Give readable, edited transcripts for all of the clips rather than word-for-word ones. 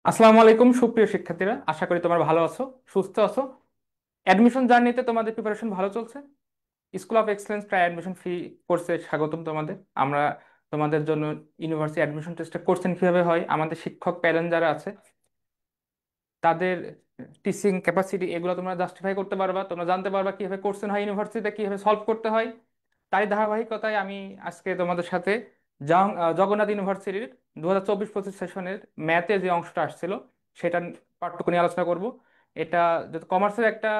আসসালামু আলাইকুম সুপ্রিয় শিক্ষার্থীরা, আশা করি তোমরা ভালো আছো, সুস্থ আছো। অ্যাডমিশন জার্নিতে তোমাদের প্রিপারেশন ভালো চলছে। স্কুল অফ এক্সেলেন্স প্রায় অ্যাডমিশন ফ্রি কোর্সে স্বাগতম তোমাদের। আমরা তোমাদের জন্য ইউনিভার্সিটি অ্যাডমিশন টেস্টটা কোর্সেন কিভাবে হয়, আমাদের শিক্ষক প্যানেল যারা আছে তাদের টিচিং ক্যাপাসিটি, এগুলো তোমরা জাস্টিফাই করতে পারবা, তোমরা জানতে পারবা কিভাবে কোর্সেন হয় ইউনিভার্সিটিতে, কিভাবে সলভ করতে হয়। তারই ধারাবাহিকতায় আমি আজকে তোমাদের সাথে জগন্নাথ ইউনিভার্সিটির 2024-25 সেশনের ম্যাথে যে অংশটা আসছিল সেটা পাঠ্যক্রম নিয়ে আলোচনা করব। এটা কমার্সের একটা,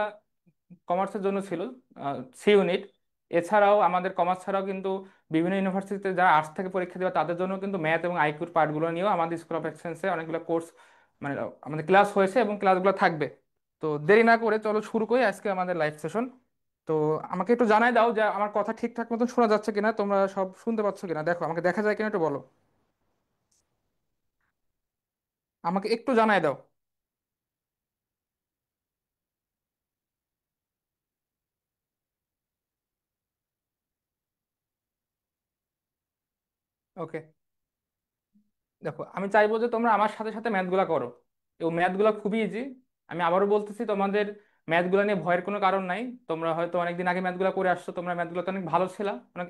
কমার্সের জন্য ছিল সি ইউনিট। এছাড়াও আমাদের কমার্স ছাড়াও কিন্তু বিভিন্ন ইউনিভার্সিটিতে যারা আর্টস থেকে পরীক্ষা দেবে তাদের জন্য কিন্তু ম্যাথ এবং আইকিউর পার্টগুলো নিয়েও আমাদের স্কুল অফ এক্সেলেন্সে অনেকগুলো কোর্স, মানে আমাদের ক্লাস হয়েছে এবং ক্লাসগুলো থাকবে। তো দেরি না করে চলো শুরু করি আজকে আমাদের লাইভ সেশন। তো আমাকে একটু জানাই দাও যে আমার কথা ঠিকঠাক মতন শোনা যাচ্ছে কিনা, তোমরা সব শুনতে পাচ্ছ কিনা, দেখো আমাকে দেখা যায় কিনা একটু বলো, আমাকে একটু জানাই দাও। ওকে, দেখো আমি চাইবো যে তোমরা আমার সাথে সাথে ম্যাথগুলা করো, এবং ম্যাথগুলো খুবই ইজি। আমি আবারও বলতেছি, তোমাদের ম্যাথগুলো নিয়ে ভয়ের কোনো কারণ নাই। তোমরা হয়তো অনেকদিন আগে ম্যাথগুলো করে আসছো, তোমরা ম্যাথগুলোতে অনেক ভালো ছিল, অনেক।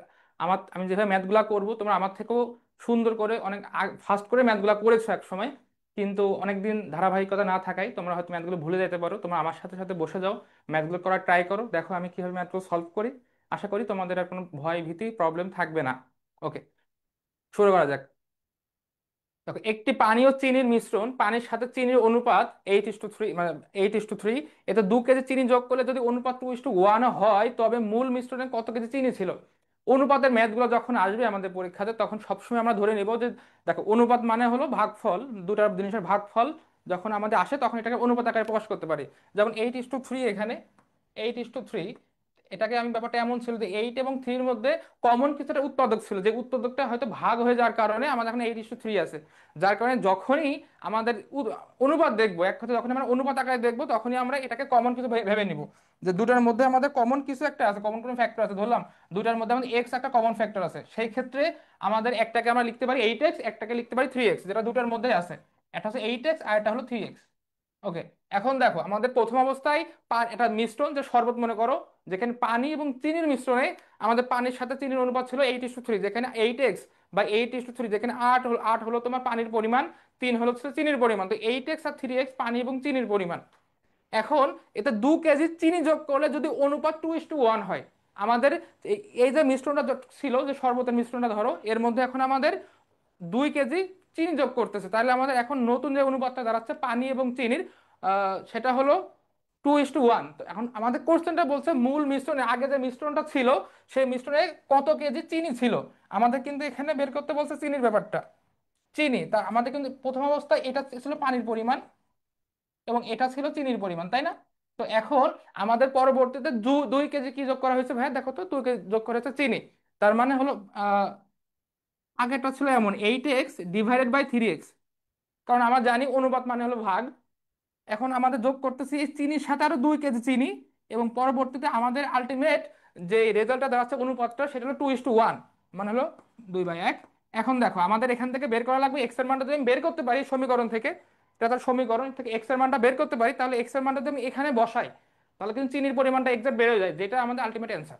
আমি যেভাবে ম্যাথগুলো করবো তোমরা আমার থেকেও সুন্দর করে অনেক ফাস্ট করে ম্যাথগুলো করেছো এক সময়। কিন্তু অনেকদিন ধারাবাহিকতা না থাকায় তোমরা হয়তো ম্যাথগুলো ভুলে যেতে পারো। তোমরা আমার সাথে সাথে বসে যাও, ম্যাথগুলো করার ট্রাই করো, দেখো আমি কিভাবে ম্যাথগুলো সলভ করি। আশা করি তোমাদের আর কোনো ভয় ভীতি প্রবলেম থাকবে না। ওকে, শুরু করা যাক। দেখো, একটি পানি ও চিনির মিশ্রণ, পানির সাথে চিনির অনুপাত 8:3, মানে 8:3। এতে 2 কেজি চিনি যোগ করলে যদি অনুপাত 2:1 হয় তবে মূল মিশ্রণে কত কেজি চিনি ছিল। অনুপাতের ম্যাথগুলো যখন আসবে আমাদের পরীক্ষাতে তখন সবসময় আমরা ধরে নেব যে, দেখো অনুপাত মানে হলো ভাগফল, দুটা জিনিসের ভাগফল যখন আমাদের আসে তখন এটাকে অনুপাত আকারে প্রকাশ করতে পারি। যেমন 8:3 এখানে, 8:3, এটাকে আমি ব্যাপারটা এমন ছিল যে 8 এবং 3-র মধ্যে কমন কিছুটা উৎপাদক ছিল, যে উৎপাদকটা হয়তো ভাগ হয়ে যাওয়ার কারণে আমাদের এখন 8:3 আছে। যার কারণে যখনই আমাদের অনুপাত দেখবো, এক কথা যখন আমরা অনুপাত আকারে দেখবো তখনই আমরা এটাকে কমন কিছু ভেবে নিব, যে দুটার মধ্যে আমাদের কমন কিছু একটা আছে, কমন কোনো ফ্যাক্টর আছে, ধরলাম দুটার মধ্যে আমাদের এক্স একটা কমন ফ্যাক্টর আছে, সেই ক্ষেত্রে আমাদের একটাকে আমরা লিখতে পারি 8x, একটাকে লিখতে পারি 3x, যেটা দুটার মধ্যে আছে। একটা হচ্ছে 8x আর একটা হলো 3x। ওকে, এখন দেখো আমাদের প্রথম অবস্থায় এটা মিশ্রণ, যে শরবত মনে করো, যেখানে পানি এবং চিনির মিশ্রণে আমাদের পানির সাথে চিনির অনুপাত ছিল 8:3, যেখানে 8x বা 8:3, যেখানে 8 হলো তোমার পানির পরিমাণ, 3 হলো হচ্ছে চিনির পরিমাণ, তো 8x আর 3x পানি এবং চিনির পরিমাণ। এখন এতে 2 কেজি চিনি যোগ করলে যদি অনুপাত 2:1 হয়, আমাদের এই এই যে মিশ্রণটা ছিল, যে শরবতের মিশ্রণটা ধরো, এর মধ্যে এখন আমাদের 2 কেজি চিনি যোগ করতেছে, তাহলে আমাদের এখন নতুন যে অনুপাতটা দাঁড়াচ্ছে পানি এবং চিনির, সেটা হলো 2:1। তো এখন আমাদের কোশ্চেনটা বলছে মূল মিশ্রণে আগে যে মিশ্রণটা ছিল সেই মিশ্রণে কত কেজি চিনি ছিল। আমাদের কিন্তু এখানে বের করতে বলছে চিনির ব্যাপারটা, চিনি, তা আমাদের কিন্তু প্রথম অবস্থায় এটা ছিল পানির পরিমাণ এবং এটা ছিল চিনির পরিমাণ, তাই না? তো এখন আমাদের পরবর্তীতে 2 কেজি কি যোগ করা হয়েছে ভাই, দেখো তো, 2 কেজি যোগ করা হয়েছে চিনি। তার মানে হলো আগেরটা ছিল এমন 8x/3x, কারণ আমরা জানি অনুপাত মানে হলো ভাগ। এখন আমাদের যোগ করতেছি এই চিনির সাথে আরো 2 কেজি চিনি, এবং পরবর্তীতে আমাদের আলটিমেট যে রেজাল্টটা দাঁড়াচ্ছে অনুপাতটা সেটা হলো 2:1, মানে হলো 2/1। এখন দেখো আমাদের এখান থেকে বের করা লাগবে এক্স এর মানটা যদি আমি বের করতে পারি সমীকরণ থেকে, এটা তার সমীকরণ থেকে এক্স এর মানটা বের করতে পারি, তাহলে এক্স এর মানটা যদি আমি এখানে বসাই তাহলে কিন্তু চিনির পরিমাণটা এক্সাক্ট বেড়ে যায়, যেটা আমাদের আলটিমেট অ্যান্সার।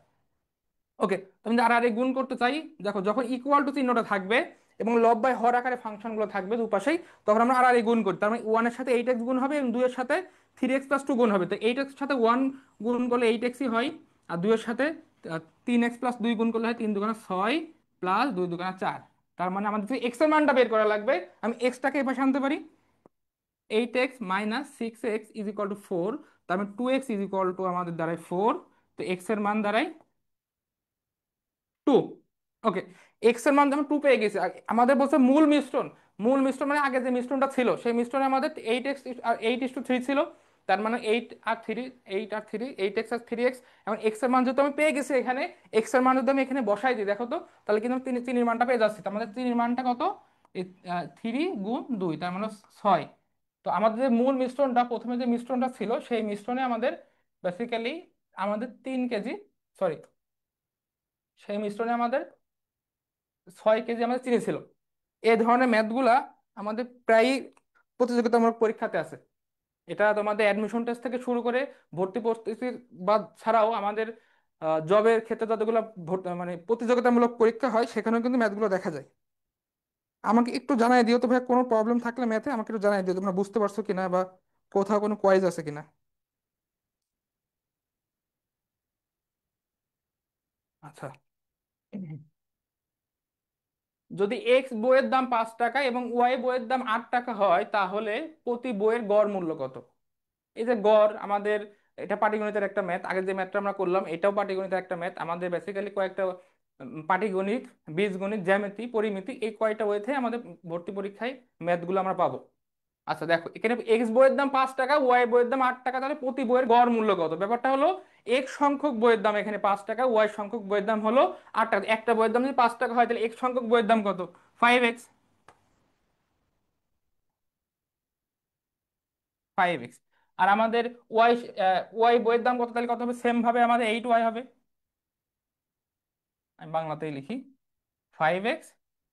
ওকে, তুমি যদি আর আর গুণ করতে চাই, দেখো যখন ইকুয়াল টু চিহ্নটা থাকবে এবং লব বাই হর আকারে ফাংশন গুলো থাকবে দুপাশেই, তখন আমরা আর আর গুণ করি, তার মানে 1-এর সাথে 8x গুণ হবে এবং 2-এর সাথে 3x+2 গুণ হবে। তো 8x সাথে 1 গুণ করলে 8xই হয়, আর 2-এর সাথে 3x+2 গুণ করলে হয় 3×2 = 6 প্লাস 2×4। তার মানে আমাদের এক্স এর মানটা বের করা লাগবে। আমি এক্সটাকে এই পাশে আনতে পারি, 8x - 6x = 4, তার মানে 2x আমাদের দাঁড়ায় 4। তো এক্স এর মান দাঁড়ায় 2। ওকে, এক্স এর মান যখন 2 পেয়ে গেছি, আমাদের বলছে মূল মিশ্রণ, মূল মিশ্রণ মানে আগে যে মিশ্রণটা ছিল সেই মিশ্রণে আমাদের 8x আর 8:3 ছিল। তার মানে 8 আর 3, 8 আর 3, 8x আর 3x। এখন এক্স এর মান যেহেতু আমি পেয়ে গেছি এখানে, এক্স এর মান যদি আমি এখানে বসাই দিই দেখো তো, তাহলে কিন্তু আমি চিনির মানটা পেয়ে যাচ্ছি। তার মানে চিনির মানটা কত, 3 × 2, তার মানে 6। তো আমাদের যে মূল মিশ্রণটা, প্রথমে যে মিশ্রণটা ছিল সেই মিশ্রণে আমাদের বেসিক্যালি আমাদের 3 কেজি, সরি, সেই মিশ্রণে আমাদের 6 কেজি আমাদের চিনি ছিল। এই ধরনের ম্যাথগুলা আমাদের প্রায় প্রতিযোগিতামূলক পরীক্ষাতে আছে। এটা তোমাদের অ্যাডমিশন টেস্ট থেকে শুরু করে ভর্তি প্রস্তুতির বা ছাড়াও আমাদের জবের ক্ষেত্রে যতগুলো মানে প্রতিযোগিতামূলক পরীক্ষা হয় সেখানেও কিন্তু ম্যাথগুলো দেখা যায়। আমাকে একটু জানাই দিও তো ভাই, কোনো প্রবলেম থাকলে ম্যাথে আমাকে একটু জানাই দিও, তোমরা বুঝতে পারছো কিনা বা কোথাও কোনো কোয়াইজ আছে কিনা। আচ্ছা, যদি এক্স বইয়ের দাম 5 টাকা এবং ওয়াই বইয়ের দাম 8 টাকা হয় তাহলে প্রতি বইয়ের গড় মূল্য কত? এই যে গড় আমাদের, এটা পাটিগণিতের একটা ম্যাথ, আগে যে ম্যাথটা আমরা করলাম এটাও পাটিগণিতের একটা ম্যাথ। আমাদের বেসিক্যালি কয়েকটা পাটিগণিত, বীজগণিত, জ্যামিতি, পরিমিতি, এই কয়টা ওয়েতে আমাদের ভর্তি পরীক্ষায় ম্যাথগুলো আমরা পাবো। আচ্ছা দেখো, এখানে এক্স বইয়ের দাম 5 টাকা, ওয়াই বইয়ের দাম 8 টাকা, তাহলে প্রতি বইয়ের গড় মূল্য কত? ব্যাপারটা হলো এক্স সংখ্যক বইয়ের দাম এখানে 5 টাকা, ওয়াই সংখ্যক বইয়ের দাম হলো 8 টাকা। একটা বইয়ের দাম যদি 5 টাকা হয় তাহলে এক্স সংখ্যক বইয়ের দাম কত? 5x। 5x। আর আমাদের ওয়াই, ওয়াই বইয়ের দাম কত, তাহলে কত হবে? সেম ভাবে আমাদের 8y হবে। আমি বাংলাতেই লিখি, 5x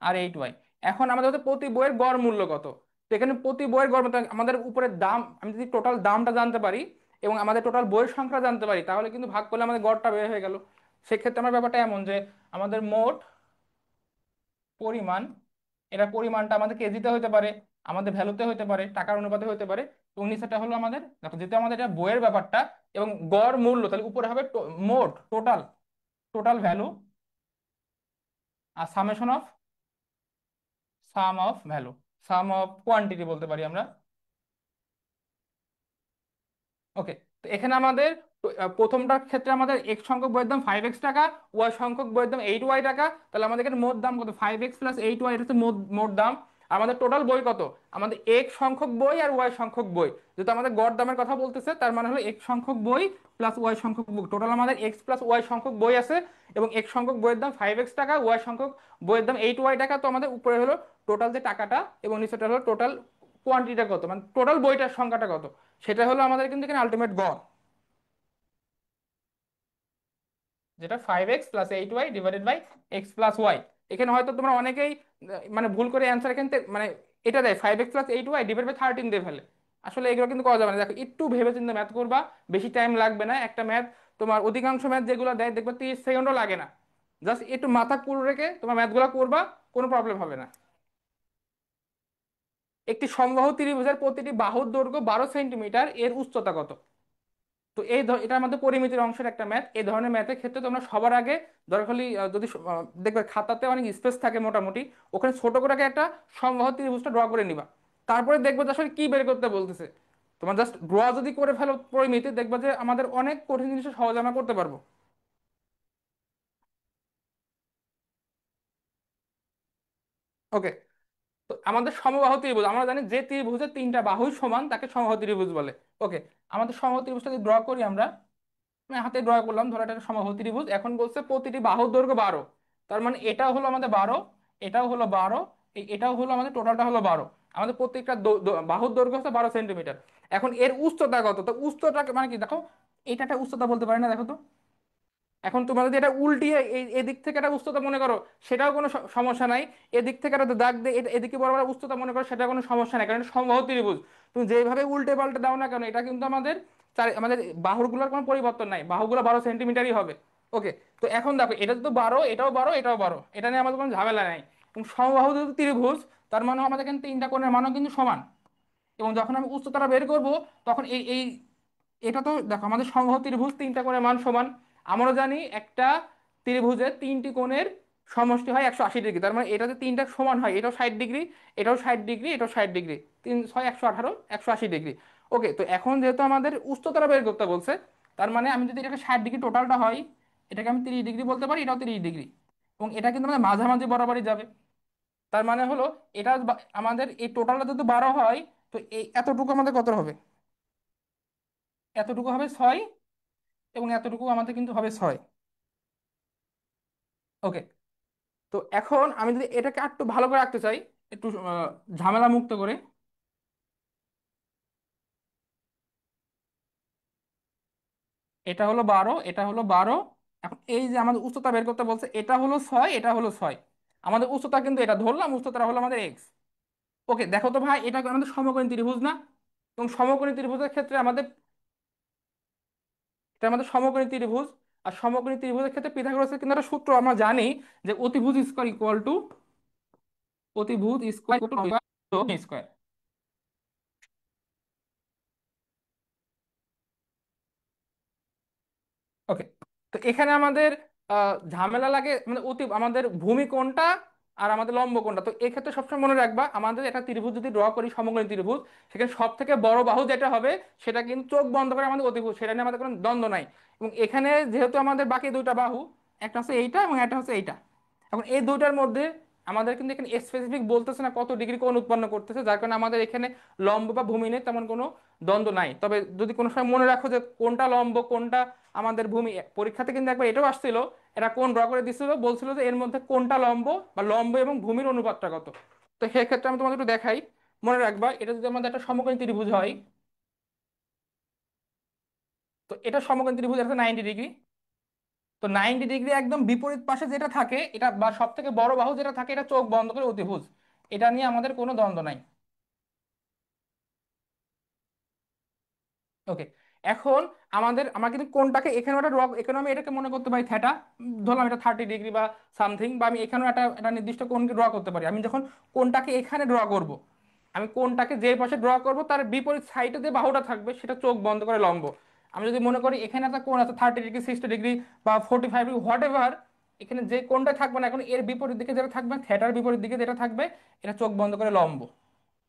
আর 8y। এখন আমাদের হচ্ছে প্রতি বইয়ের গড় মূল্য কত। তো এখানে প্রতি বইয়ের গড় মূল্য, আমাদের উপরে দাম, আমি যদি টোটাল দামটা জানতে পারি এবং আমাদের টোটাল বইয়ের সংখ্যা জানতে পারি তাহলে কিন্তু ভাগ করলে আমাদের গড়টা বের হয়ে গেল। সেক্ষেত্রে আমার ব্যাপারটা এমন যে আমাদের মোট পরিমাণ, এটা পরিমাণটা আমাদের কেজিতে হতে পারে, আমাদের ভ্যালুতে হতে পারে, টাকার অনুপাতে হতে পারে। এবং নিচেটা হলো আমাদের, দেখো যেহেতু আমাদের এটা বইয়ের ব্যাপারটা এবং গড় মূল্য, তাহলে উপরে হবে মোট টোটাল, টোটাল ভ্যালু আর summation of, sum of value, sum of quantity বলতে পারি আমরা। ওকে, তো এখানে আমাদের প্রথমটার ক্ষেত্রে আমাদের এক্স সংখ্যক বইয়ের দাম 5x টাকা, ওয়াই সংখ্যক বইয়ের দাম 8y টাকা। তাহলে আমাদের এখানে মোট দাম কত? 5x + 8y, এটা হচ্ছে মোট মোট দাম। আর আমাদের টোটাল বই কত? আমাদের এক্স সংখ্যক বই আর ওয়াই সংখ্যক বই, যেহেতু আমাদের গড় দামের কথা বলতেছে তার মানে হলো এক্স সংখ্যক বই প্লাস ওয়াই সংখ্যক বই, টোটাল আমাদের এক্স প্লাস ওয়াই সংখ্যক বই আছে। এবং এক্স সংখ্যক বইয়ের দাম 5x টাকা, ওয়াই সংখ্যক বইয়ের দাম 8y টাকা। তো আমাদের উপরে হলো টোটাল যে টাকাটা এবং নিচেটা হলো টোটাল কোয়ান্টিটিটা কত, মানে টোটাল বইটার সংখ্যাটা কত, সেটা হলো আমাদের কিন্তু এখানে আলটিমেট গড়, যেটা 5x + 8y / x + y। এখানে হয়তো তোমরা অনেকেই মানে ভুল করে অ্যান্সার এখানে মানে এটা দেয় 5x + 8y / 13 দিয়ে ফেলে। আসলে এগুলো কিন্তু করা যাবে না, দেখো একটু ভেবে চিন্তে ম্যাথ করবা, বেশি টাইম লাগবে না একটা ম্যাথ। তোমার অধিকাংশ ম্যাথ যেগুলো দেয় দেখবে 30 সেকেন্ডও লাগে না। জাস্ট একটু মাথা পুরো রেখে তোমার ম্যাথগুলো করবা, কোনো প্রবলেম হবে না। একটি সমবাহু ত্রিভুজের প্রতিটি বাহুর দৈর্ঘ্য 12 সেন্টিমিটার, এর উচ্চতা কত? তো এটা আমাদের পরিমিতির অংশের একটা ম্যাথ। এই ধরনের ম্যাথের ক্ষেত্রে তোমরা সবার আগে দরকার হলে যদি দেখবে খাতাতে অনেক স্পেস থাকে মোটামুটি, ওখানে ছোট করে আগে একটা সমবাহু ত্রিভুজটা ড্র করে নিবা। তারপরে দেখবে যে আসলে কি বের করতে বলতেছে। তোমার জাস্ট ড্র যদি করে ফেলো পরিমিতি, দেখবে যে আমাদের অনেক কঠিন জিনিস সহজে আমরা করতে পারবো। ওকে, তো আমাদের সমবাহু ত্রিভুজ, আমরা জানি যে ত্রিভুজের 3টা বাহুই সমান তাকে সমবাহু ত্রিভুজ বলে। ওকে, আমাদের সমবাহু ত্রিভুজটা যদি ড্র করি আমরা, আমি হাতে ড্র করলাম, ধরো এটা একটা সমবাহু ত্রিভুজ। এখন বলছে প্রতিটি বাহুর দৈর্ঘ্য 12, তার মানে এটাও হলো আমাদের 12, এটাও হলো 12, এটাও হলো আমাদের, টোটালটা হলো 12। আমাদের প্রত্যেকটা বাহুর দৈর্ঘ্য হচ্ছে 12 সেন্টিমিটার। এখন এর উচ্চতা কত? তো উচ্চতা মানে কি দেখো, এটা একটা উচ্চতা বলতে পারি না, দেখো তো। এখন তোমরা যদি এটা উল্টিয়ে এদিক থেকে একটা উচ্চতা মনে করো, সেটাও কোনো সমস্যা নাই। এদিক থেকে একটা দাগ দিয়ে এদিকে বরাবর উচ্চতা মনে করো, সেটা কোনো সমস্যা নাই, কারণ এটা সমবাহু ত্রিভুজ। তুমি যেভাবে উল্টে পাল্টে দাও না কেন, এটা কিন্তু আমাদের আমাদের বাহুগুলোর কোনো পরিবর্তন নাই, বাহুগুলো 12 সেন্টিমিটারই হবে। ওকে, তো এখন দেখো এটা তো 12, এটাও 12, এটাও 12, এটা নিয়ে আমাদের কোনো ঝামেলা নাই। এবং সমবাহু যেহেতু ত্রিভুজ, তার মানে আমাদের এখানে 3টা কোণের মানও কিন্তু সমান। এবং যখন আমি উচ্চতাটা বের করব তখন এই এই এটা তো দেখো আমাদের সমবাহু ত্রিভুজ, 3টা কোণের মান সমান। আমরা জানি একটা ত্রিভুজের 3টি কোণের সমষ্টি হয় 180 ডিগ্রি, তার মানে এটা যে 3টা সমান হয়, এটাও 60 ডিগ্রি, এটাও 60 ডিগ্রি, এটাও 60 ডিগ্রি, 3 6 118, 180 ডিগ্রি। ওকে, তো এখন যেহেতু আমাদের উচ্চতাটা বের করতে বলছে, তার মানে আমি যদি এটাকে 60 ডিগ্রি টোটালটা হয়, এটাকে আমি 30 ডিগ্রি বলতে পারি, এটাও 30 ডিগ্রি। এবং এটা কিন্তু আমাদের মাঝামাঝি বরাবরই যাবে। তার মানে হলো এটা আমাদের এই টোটালটা যদি 12 হয়, তো এই এতটুকু আমাদের কত হবে? এতটুকু হবে 6, এবং এতটুকু আমাদের কিন্তু হবে 6। ওকে, তো এখন আমি যদি এটাকে একটু ভালো করে রাখতে চাই, একটু ঝামেলা মুক্ত করে, এটা হলো 12, এটা হলো 12। এখন এই যে আমাদের উচ্চতা বের করতে বলছে, এটা হলো 6, এটা হলো 6। আমাদের উচ্চতা কিন্তু এটা ধরলাম, উচ্চতা হলো আমাদের এক্স। ওকে দেখো তো ভাই, এটা আমাদের সমকোণী ত্রিভুজ না? এবং সমকোণী ত্রিভুজের ক্ষেত্রে আমাদের, এটা আমাদের সমকোণী ত্রিভুজ। আর সমকোণী ত্রিভুজের ক্ষেত্রে পিথাগোরাসের কিন্তু একটা সূত্র আমরা জানি, যে অতিভুজ স্কয়ার ইকুয়াল টু, অতিভুজ স্কয়ার স্কয়ার। ওকে, তো এখানে আমাদের ঝামেলা লাগে, মানে অতি আমাদের ভূমি কোণটা আর আমাদের লম্ব কোণটা। তো এক্ষেত্রে সবসময় মনে রাখবা, আমাদের একটা ত্রিভুজ যদি ড্র করি সমকোণী ত্রিভুজ, সেখানে সব থেকে বড় বাহু যেটা হবে সেটা কিন্তু চোখ বন্ধ করে আমাদের অতিভুজ, সেটা নিয়ে আমাদের কোনো দ্বন্দ্ব নাই। এবং এখানে যেহেতু আমাদের বাকি দুইটা বাহু, একটা হচ্ছে এইটা এবং একটা হচ্ছে এইটা, এখন এই দুইটার মধ্যে আমাদের কিন্তু এখানে স্পেসিফিক বলতেছে না কত ডিগ্রি কোণ উৎপন্ন করতেছে, যার কারণে আমাদের এখানে লম্ব বা ভূমি নিয়ে তেমন কোনো দ্বন্দ্ব নাই। তবে যদি কোনো সময় মনে রাখো যে কোনটা লম্ব কোনটা আমাদের ভূমি, পরীক্ষাতে কিন্তু একবার এটাও আসছিল, এরা কোণ ড্র করে দিছিল, বলছিল যে এর মধ্যে কোনটা লম্ব বা লম্ব এবং ভূমির অনুপাতটা কত। তো সেক্ষেত্রে আমি তোমাদের একটু দেখাই। মনে রাখবা, এটা যদি আমাদের একটা সমকোণী ত্রিভুজ হয়, তো এটা সমকোণী ত্রিভুজ আছে 90 ডিগ্রি। তো 90 ডিগ্রি একদম বিপরীত পাশে যেটা থাকে, এটা বা সব থেকে বড় বাহু যেটা থাকে, এটা চোখ বন্ধ করে অতিভুজ। এটা নিয়ে আমাদের কোনো দ্বন্দ্ব নাই। ওকে, এখন আমরা কিন্তু কোনটাকে এখানে একটা ড্র, এখানে আমি এটাকে মনে করতে পারি থ্যাটা, ধরলাম এটা 30 ডিগ্রি বা সামথিং, বা আমি এখানেও একটা একটা নির্দিষ্ট কোণকে ড্র করতে পারি। আমি যখন কোনটাকে এখানে ড্র করব, আমি কোনটাকে যে পাশে ড্র করব তার বিপরীত সাইডে যে বাহুটা থাকবে সেটা চোখ বন্ধ করে লম্ব। আমি যদি মনে করি এখানে একটা কোণ আছে 30 ডিগ্রি, 60 ডিগ্রি বা 45 ডিগ্রি, হোয়াট এভার, এখানে যে কোণটা থাকবে না, এখন এর বিপরীত দিকে যেটা থাকবে, থ্যাটার বিপরীত দিকে যেটা থাকবে, এটা চোখ বন্ধ করে লম্ব।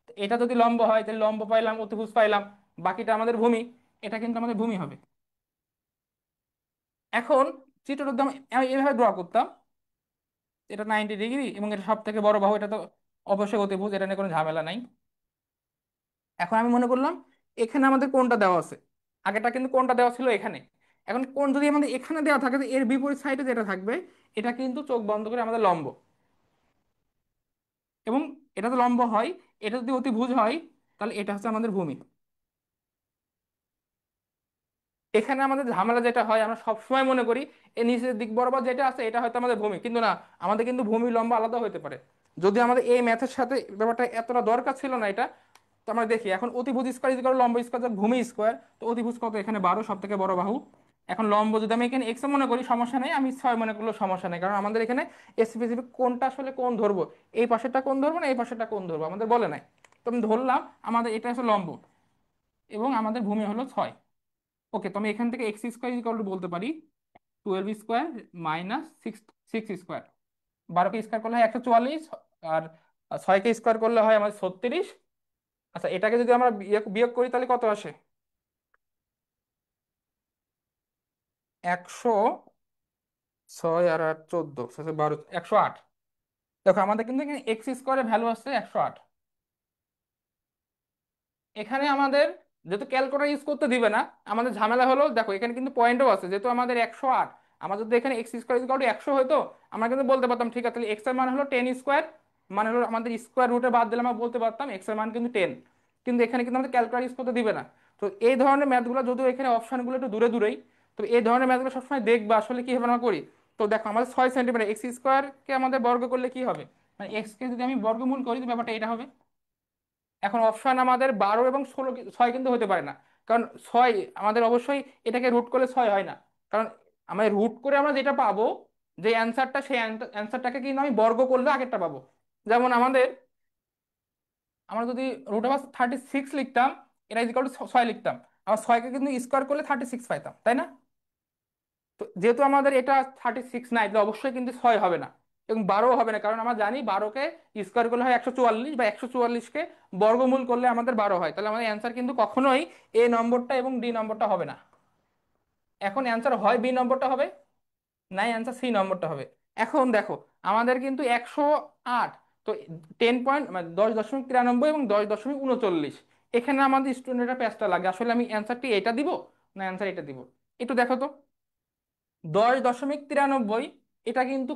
তো এটা যদি লম্ব হয় তাহলে লম্ব পাইলাম, অতিভুজ পাইলাম, বাকিটা আমাদের ভূমি। এটা কিন্তু আমাদের ভূমি হবে। এখন চিত্রটা যদি আমি এভাবে ড্র করতাম, এটা 90 ডিগ্রি এবং এটা সব থেকে বড় বাহু, এটা তো অবশ্যই অতিভুজ, এটা নিয়ে কোনো ঝামেলা নাই। এখন আমি মনে করলাম এখানে আমাদের কোনটা দেওয়া আছে, আগেটা কিন্তু কোনটা দেওয়া ছিল এখানে। এখন কোন যদি আমাদের এখানে দেওয়া থাকে, তো এর বিপরীত সাইডে যেটা থাকবে এটা কিন্তু চোখ বন্ধ করে আমাদের লম্ব। এবং এটা তো লম্ব হয়, এটা যদি অতিভুজ হয়, তাহলে এটা হচ্ছে আমাদের ভূমি। এখানে আমাদের ঝামেলা যেটা হয়, আমরা সবসময় মনে করি এই নিচের দিক বরাবর যেটা আছে এটা হয়তো আমাদের ভূমি, কিন্তু না, আমাদের কিন্তু ভূমি লম্বা আলাদা হতে পারে। যদি আমাদের এই ম্যাথের সাথে ব্যাপারটা এতটা দরকার ছিল না এটা, তো আমরা দেখি এখন অতিভুজ স্কোয়ার ইজ লম্ব স্কোয়ার ভূমি স্কোয়ার। তো অতিভুজ কত, এখানে 12, সব থেকে বড় বাহু। এখন লম্ব যদি আমি এখানে এক্স মনে করি সমস্যা নেই, আমি 6 মনে করলেও সমস্যা নেই, কারণ আমাদের এখানে স্পেসিফিক কোনটা আসলে কোন ধরবো, এই পাশেরটা কোন ধরবো না এই পাশেরটা কোন ধরবো আমাদের বলে নাই। তো আমি ধরলাম আমাদের এটা হচ্ছে লম্ব এবং আমাদের ভূমি হলো 6। ওকে, তো আমি এখান থেকে এক্স স্কোয়ার ইকুয়াল টু বলতে পারি 12 square minus six, six square. 12কে স্কোয়ার করলে হয় 144, আর 6কে স্কোয়ার করলে হয় আমাদের 36। আচ্ছা, এটাকে যদি আমরা বিয়োগ বিয়োগ করি তাহলে কত আসে? 106 আর 8 14, 12, 108। দেখো আমাদের কিন্তু এখানে এক্স স্কোয়ারের ভ্যালু আছে 108। এখানে আমাদের যেহেতু ক্যালকুলেটর ইউজ করতে দিবে না, আমাদের ঝামেলা হলো, দেখো এখানে কিন্তু পয়েন্টও আছে, যেহেতু আমাদের 108, আমাদের যদি এখানে এক্স স্কোয়ার ইকুয়াল টু 100 হতো, আমরা কিন্তু বলতে পারতাম ঠিক আছে, তাহলে এক্স এর মান হলো 10 স্কোয়ার, মানে হলো আমাদের স্কোয়ার রুটে বাদ দিলে আমরা বলতে পারতাম এক্স এর মান কিন্তু 10। কিন্তু এখানে কিন্তু আমাদের ক্যালকুলেটর ইউজ করতে দিবে না। তো এই ধরনের ম্যাথগুলো, যদিও এখানে অপশনগুলো একটু দূরে দূরেই, তো এই ধরনের ম্যাথগুলো সবসময় দেখবা আসলে কিভাবে আমরা করি। তো দেখো আমাদের 6 সেন্টিমিটার, এক্স স্কোয়ারকে আমাদের বর্গ করলে কি হবে, মানে এক্স কে যদি আমি বর্গমূল করি, তো ব্যাপারটা এটা হবে। এখন অপশন আমাদের 12 এবং 16, 6 কিন্তু হতে পারে না, কারণ 6 আমাদের অবশ্যই এটাকে রুট করলে 6 হয় না। কারণ আমাদের রুট করে আমরা যেটা পাবো, যে অ্যান্সারটা, সেই অ্যান্সারটাকে কিন্তু আমি বর্গ করলে আগেরটা পাবো। যেমন আমাদের, আমরা যদি রুট ওভার 36 লিখতাম, এটা ইজ ইকুয়াল টু 6 লিখতাম, আবার 6কে কিন্তু স্কোয়ার করলে 36 পাইতাম, তাই না? তো যেহেতু আমাদের এটা 36 নাই, তাহলে অবশ্যই কিন্তু 6 হবে না এবং 12 হবে না, কারণ আমরা জানি 12কে স্কোয়ার করলে হয় 144, বা 144কে বর্গমূল করলে আমাদের 12 হয়। তাহলে আমাদের অ্যান্সার কিন্তু কখনোই এ নম্বরটা এবং ডি নম্বরটা হবে না। এখন অ্যান্সার হয় বি নম্বরটা হবে, নাই অ্যান্সার সি নম্বরটা হবে। এখন দেখো আমাদের কিন্তু 108, তো 10 পয়েন্ট মানে 10.93 এবং 10.39, এখানে আমাদের স্টুডেন্টের প্যাচটা লাগে, আসলে আমি অ্যান্সারটি এটা দিব না অ্যান্সার এটা দিব, একটু দেখো তো। 10.93, এটা কিন্তু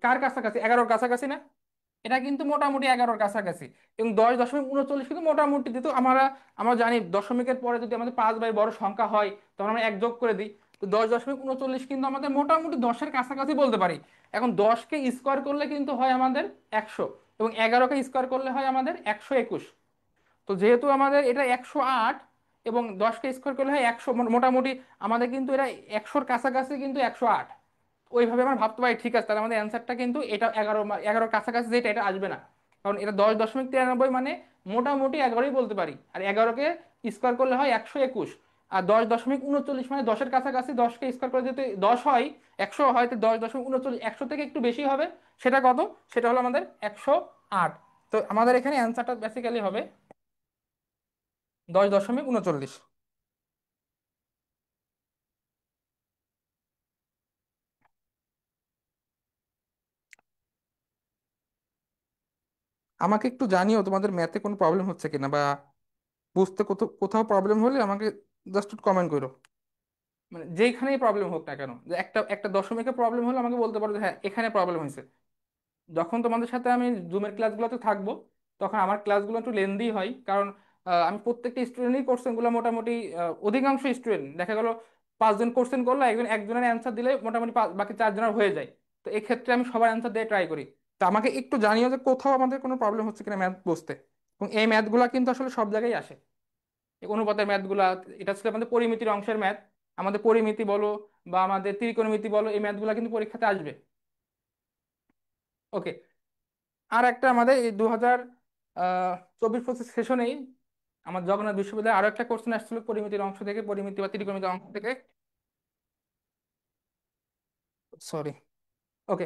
কার কাছাকাছি, 11-র কাছাকাছি না? এটা কিন্তু মোটামুটি 11-র কাছাকাছি। এবং 10.39 কিন্তু মোটামুটি দিত আমরা, আমরা জানি দশমিকের পরে যদি আমাদের 5 বাই বড় সংখ্যা হয়, তখন আমরা এক যোগ করে দিই। তো 10.39 কিন্তু আমাদের মোটামুটি 10-এর কাছাকাছি বলতে পারি। এখন 10কে স্কোয়ার করলে কিন্তু হয় আমাদের 100, এবং 11কে স্কোয়ার করলে হয় আমাদের 121। তো যেহেতু আমাদের এটা 108 এবং 10কে স্কোয়ার করলে হয় 100, মোটামুটি আমাদের কিন্তু এটা 100-র কাছাকাছি, কিন্তু 108। ওইভাবে আমরা ভাবতে পারি ঠিক আছে, তাহলে আমাদের অ্যান্সারটা কিন্তু এটা 11, 11-র কাছাকাছি যেটা, এটা আসবে না। কারণ এটা 10.93, মানে মোটামুটি 11ই বলতে পারি। আর 11কে স্কোয়ার করলে হয় 121। আর 10.39, মানে 10-এর কাছাকাছি। 10কে স্কোয়ার করে যদি 10 হয়, 100 হয়, তো 10.39, 100 থেকে একটু বেশি হবে। সেটা কত? সেটা হলো আমাদের 108। তো আমাদের এখানে অ্যান্সারটা বেসিক্যালি হবে 10.39। আমাকে একটু জানিও তোমাদের ম্যাথে কোনো প্রবলেম হচ্ছে কিনা, বা বুঝতে কোথাও কোথাও প্রবলেম হলে আমাকে জাস্ট কমেন্ট করো। মানে যেখানেই প্রবলেম হোক না কেন, যে একটা একটা দশমিকে প্রবলেম হলে আমাকে বলতে পারো যে হ্যাঁ এখানে প্রবলেম হয়েছে। যখন তোমাদের সাথে আমি জুমের ক্লাসগুলোতে থাকবো, তখন আমার ক্লাসগুলো একটু লেন্দি হয়, কারণ আমি প্রত্যেকটা স্টুডেন্টই কোশ্চেনগুলো মোটামুটি, অধিকাংশ স্টুডেন্ট দেখা গেল 5 জন কোশ্চেন করলো, একজনের অ্যান্সার দিলে মোটামুটি বাকি 4 জনের হয়ে যায়। তো এক্ষেত্রে আমি সবার অ্যান্সার দিয়ে ট্রাই করি। তো আমাকে একটু জানিও যে কোথাও আমাদের কোনো প্রবলেম হচ্ছে কিনা ম্যাথ বুঝতে। এবং এই ম্যাথগুলো কিন্তু আসলে সব জায়গায় আসে, এই অনুপাতের ম্যাথগুলা। এটা ছিল আমাদের পরিমিতির অংশের ম্যাথ। আমাদের পরিমিতি বলো বা আমাদের ত্রিকোণমিতি বলো, এই ম্যাথগুলা কিন্তু পরীক্ষাতে আসবে। ওকে। আর একটা আমাদের এই 2024-25 সেশনেই আমার জগন্নাথ বিশ্ববিদ্যালয়ে আরো একটা কোশ্চেন আসছিল পরিমিতির অংশ থেকে, পরিমিতি বা ত্রিকোণমিতির অংশ থেকে। সরি। ওকে।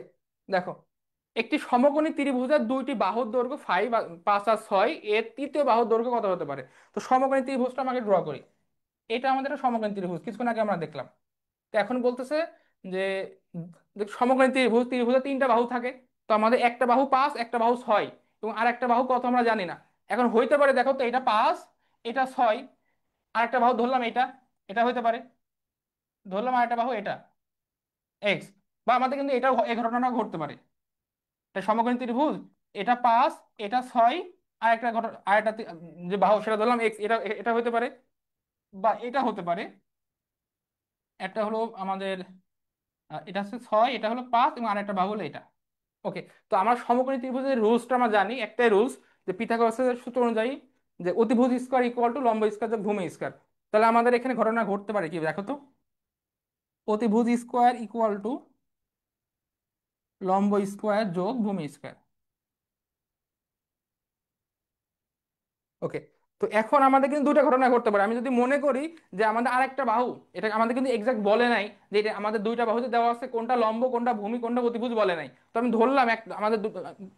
দেখো, একটি সমকোণী ত্রিভুজের দুইটি বাহুর দৈর্ঘ্য 5 আর 6, এর তৃতীয় বাহুর দৈর্ঘ্য কত হতে পারে? তো সমকোণী ত্রিভুজটা আমাকে ড্র করি। এটা আমাদের একটা সমকোণী ত্রিভুজ, কিছুক্ষণ আগে আমরা দেখলাম। তো এখন বলতেছে যে সমকোণী ত্রিভুজ, ত্রিভুজে 3টা বাহু থাকে। তো আমাদের একটা বাহু 5, একটা বাহু 6, এবং আর একটা বাহু কত আমরা জানি না। এখন হইতে পারে, দেখো তো, এটা 5, এটা 6, আর একটা বাহু ধরলাম এটা, এটা হইতে পারে। ধরলাম আর একটা বাহু এটা এক্স। বা আমাদের কিন্তু এটাও, এই ঘটনাটা ঘটতে পারে। এটা সমকোণী ত্রিভুজ, এটা 5, এটা 6, আর একটা ঘটনা, আর একটা যে বাহু সেটা ধরলাম এক্স, এটা এটা হতে পারে। বা এটা হতে পারে, একটা হলো আমাদের এটা হচ্ছে 6, এটা হলো 5, এবং আরেকটা বাহু হলো এটা। ওকে। তো আমরা সমকোণী ত্রিভুজের রুলসটা আমরা জানি, একটাই রুলস, যে পিথাগোরাসের সূত্র অনুযায়ী, যে অতিভুজ স্কয়ার ইকুয়াল টু লম্ব স্কয়ার যোগ ভূমি স্কয়ার। তাহলে আমাদের এখানে ঘটনা ঘটতে পারে কি দেখো তো, অতিভুজ স্কয়ার ইকুয়াল টু লম্ব স্কয়ার যোগ ভূমি স্কয়ার। ওকে। তো এখন আমাদের কিন্তু দুটো ঘটনা ঘটতে পারে। আমি যদি মনে করি যে আমাদের আরেকটা বাহু, এটা আমাদের কিন্তু এক্সাক্ট বলে নাই যে এটা আমাদের দুইটা বাহুতে দেওয়া আছে, কোনটা লম্ব কোনটা ভূমি কোনটা অতিভুজ বলে নাই। তো আমি ধরলাম আমাদের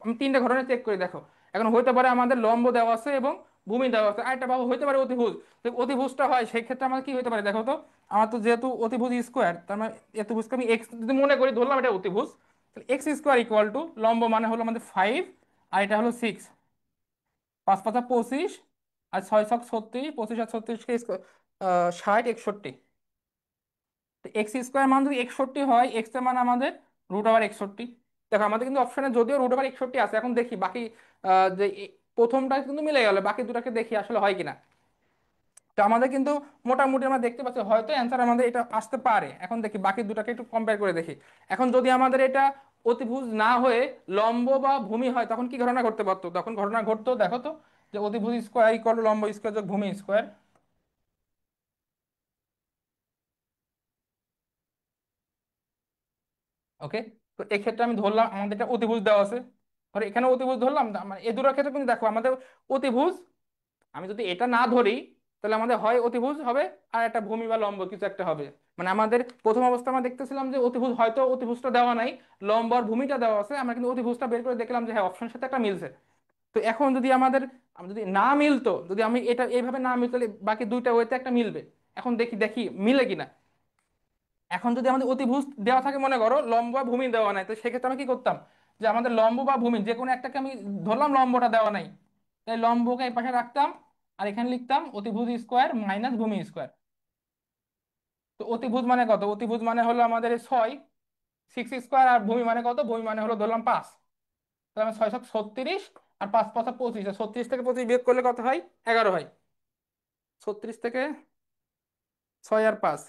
আমি 3টা ঘটনা চেক করে দেখো। এখন হইতে পারে আমাদের লম্ব দেওয়া আছে এবং ভূমি দেওয়া আছে, আরেকটা বাহু হইতে পারে অতিভুজ। যদি অতিভুজটা হয় সেই ক্ষেত্রে আমাদের কি হইতে পারে দেখো তো। আমার তো যেহেতু অতিভুজ স্কোয়ার, তার মানে অতিভুজকে আমি এক্স যদি মনে করি, ধরলাম এটা অতিভুজ, তাহলে এক্স স্কোয়ার ইকুয়াল টু লম্ব মানে হলো আমাদের 5, আর এটা হলো 6। 5 5 25, আর 6 6 36, 25 আর 36 কে 60 61। তো এক্স স্কোয়ার মান যদি 61 হয়, এক্স এর মান আমাদের √61। দেখো আমাদের কিন্তু অপশনে যদিও √61 আছে, এখন দেখি বাকি যে প্রথমটা কিন্তু মিলে গেল, বাকি দুটাকে দেখি আসলে হয় কিনা। তো আমাদের কিন্তু মোটামুটি আমরা দেখতে পাচ্ছি হয়তো অ্যান্সার আমাদের এটা আসতে পারে। এখন দেখি বাকি দুটাকে একটু কম্পেয়ার করে দেখি। এখন যদি আমাদের এটা অতিভুজ না হয়ে লম্ব বা ভূমি হয়, তখন কি ঘটনা ঘটতে পারতো? তখন ঘটনা ঘটতো দেখো তো, যে অতিভুজ স্কোয়ার ইকুয়াল টু লম্ব স্কোয়ার যোগ ভূমি স্কোয়ার। ওকে। তো এক্ষেত্রে আমি ধরলাম আমাদের এটা অতিভুজ দেওয়া আছে, ধর এখানে অতিভুজ ধরলাম, মানে এ দুটোর ক্ষেত্রে কিন্তু দেখো আমাদের অতিভুজ, আমি যদি এটা না ধরি, তাহলে আমাদের হয় অতিভুজ হবে, আর একটা ভূমি বা লম্ব কিছু একটা হবে। মানে আমাদের প্রথম অবস্থা আমরা দেখতেছিলাম যে অতিভুজ, হয়তো অতিভুজটা দেওয়া নাই, লম্ব আর ভূমিটা দেওয়া আছে, আমরা কিন্তু অতিভুজটা বের করে দেখলাম যে হ্যাঁ অপশনের সাথে একটা মিলছে। তো এখন যদি আমাদের, আমি যদি না মিলতো, যদি আমি এটা এইভাবে না মিলতো, তাহলে বাকি দুইটা ওয়েতে একটা মিলবে। এখন দেখি দেখি মিলে কিনা। এখন যদি আমাদের অতিভুজ দেওয়া থাকে, মনে করো লম্ব বা ভূমি দেওয়া নাই, তো সেক্ষেত্রে আমি কি করতাম, যে আমাদের লম্ব বা ভূমি যে কোনো একটাকে আমি ধরলাম লম্বটা দেওয়া নাই, তাই লম্বকে এই পাশে রাখতাম, আর এখানে লিখতাম অতিভুজ স্কোয়ার মাইনাস ভূমি স্কোয়ার। তো অতিভুজ মানে কত? অতিভুজ মানে হলো আমাদের 6, 6 স্কোয়ার, আর ভূমি মানে কত? ভূমি মানে হলো ধরলাম 5। তাহলে আমার 6 7 36, আর 5 5 25, 36 থেকে 25 বিয়োগ করলে কত হয়? 11 হয়। 36 থেকে 6 আর 5,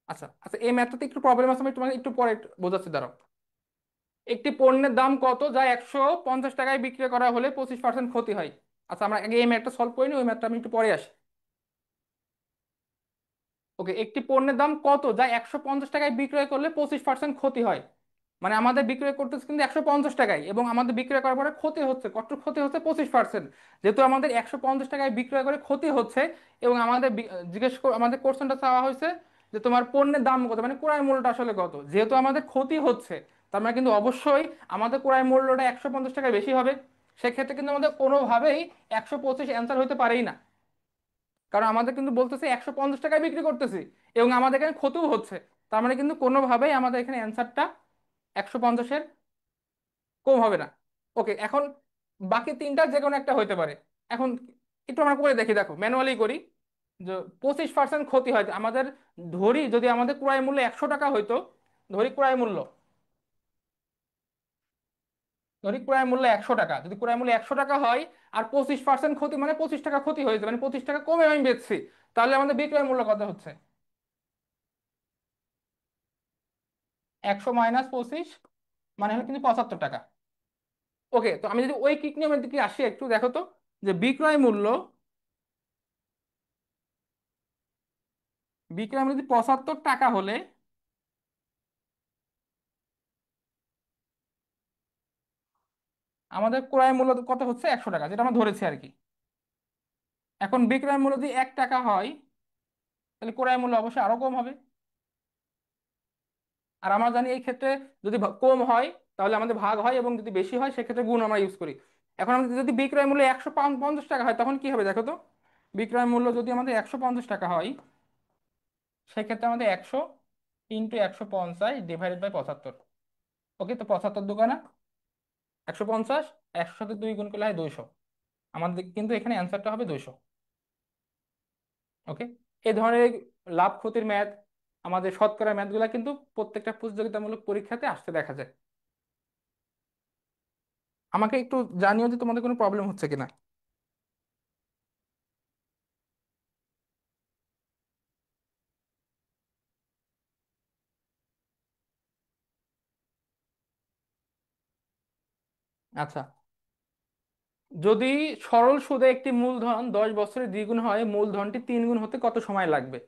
আচ্ছা আচ্ছা, এই ম্যাথটাতে একটু প্রবলেম আছে, আমি তোমাকে একটু পরে বোঝাচ্ছি, দাঁড়াও। একটি পণ্যের দাম কত যা 150 টাকায় বিক্রি করা হলে 25% ক্ষতি হয়? আচ্ছা, আমরা আগে এই ম্যাথটা সলভ করিনি, ওই ম্যাথটা আমি একটু পরে আসি। ওকে, একটি পণ্যের দাম কত যা 150 টাকায় বিক্রয় করলে 25% ক্ষতি হয়? মানে আমাদের বিক্রয় করতেছে কিন্তু 150 টাকায়, এবং আমাদের বিক্রয় করার পরে ক্ষতি হচ্ছে, কত ক্ষতি হচ্ছে? 25%। যেহেতু আমাদের 150 টাকায় বিক্রয় করে ক্ষতি হচ্ছে, এবং আমাদের আমাদের কোশ্চেনটা চাওয়া হয়েছে যে তোমার পণ্যের দাম কত, মানে ক্রয় মূল্যটা আসলে কত। যেহেতু আমাদের ক্ষতি হচ্ছে, তার মানে কিন্তু অবশ্যই আমাদের ক্রয় মূল্যটা 150 টাকায় বেশি হবে। সেক্ষেত্রে কিন্তু আমাদের কোনোভাবেই 125 অ্যান্সার হতে পারেই না। কারণ আমাদের কিন্তু বলতেছে 150 টাকায় বিক্রি করতেছি, এবং আমাদের এখানে ক্ষতিও হচ্ছে। তার মানে কিন্তু কোনোভাবেই আমাদের এখানে অ্যান্সারটা 150-এর কম হবে না। ওকে, এখন বাকি তিনটা যে কোনো একটা হইতে পারে। এখন একটু আমরা করে দেখি, দেখো ম্যানুয়ালি করি। যে 25% ক্ষতি হয় আমাদের, ধরি যদি আমাদের ক্রয় মূল্য 100 টাকা হইতো, ধরি ক্রয় মূল্য, ধরি ক্রয় মূল্য 100 টাকা, যদি ক্রয় মূল্য 100 টাকা হয়, আর 25% ক্ষতি মানে 25 টাকা ক্ষতি হয়েছে, মানে 25 টাকা কমে আমি বেচছি, তাহলে আমাদের বিক্রয় মূল্য কত হচ্ছে? 100 - 25 মানে হলো কিন্তু 75 টাকা। ওকে, তো আমি যদি ওই কিক নিয়মের দিকে আসি, একটু দেখো তো, যে বিক্রয় মূল্য যদি 75 টাকা হলে আমাদের ক্রয় মূল্য কত হচ্ছে? 100 টাকা, যেটা আমরা ধরেছি আর কি। এখন বিক্রয় মূল্য যদি 1 টাকা হয়, তাহলে ক্রয় মূল্য অবশ্যই আরো কম হবে। আর আমরা জানি এই ক্ষেত্রে যদি কম হয় তাহলে আমাদের ভাগ হয়, এবং যদি বেশি হয় সেক্ষেত্রে গুণ আমরা ইউজ করি। এখন আমাদের যদি বিক্রয় মূল্য 150 টাকা হয়, তখন কি হবে দেখো তো। বিক্রয় মূল্য যদি আমাদের 150 টাকা হয়, সেক্ষেত্রে আমাদের 100 × 150 ÷ 75। ওকে, তো 75 দুগুণা 150, 100 সাথে 2 গুণ করলে হয় 200। আমাদের কিন্তু এখানে অ্যান্সারটা হবে 200। ওকে, এই ধরনের লাভ ক্ষতির ম্যাথ, আমাদের শতকরা ম্যাথগুলা কিন্তু প্রত্যেকটা প্রতিযোগিতামূলক পরীক্ষাতে আসতে দেখা যায়। আমাকে একটু জানিও যে তোমাদের কোনো প্রবলেম হচ্ছে কিনা। আচ্ছা, যদি সরল সুদে একটি মূলধন 10 বছরে দ্বিগুণ হয়, মূলধনটি 3 গুণ হতে কত সময় লাগবে?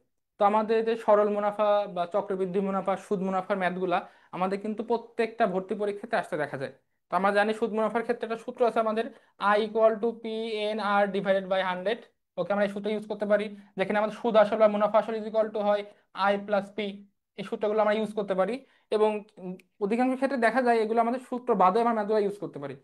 তো আমাদের যে সরল মুনাফা বা চক্রবৃদ্ধি মুনাফা, সুদ মুনাফার ম্যাথগুলা আমাদের কিন্তু প্রত্যেকটা ভর্তি পরীক্ষাতে আসতে দেখা যায়। তো আমরা জানি সুদ মুনাফার ক্ষেত্রে একটা সূত্র আছে আমাদের, I = P/N/(100)। ওকে, আমরা এই সূত্র ইউজ করতে পারি, যেখানে আমাদের সুদ আসল বা মুনাফা আসল হয় I+P। এই সূত্রগুলো আমরা ইউজ করতে পারি। এবং অধিকাংশ ক্ষেত্রে দেখা যায় এগুলো আমাদের সূত্র বাদে আমরা ম্যাথগুলো ইউজ করতে পারি।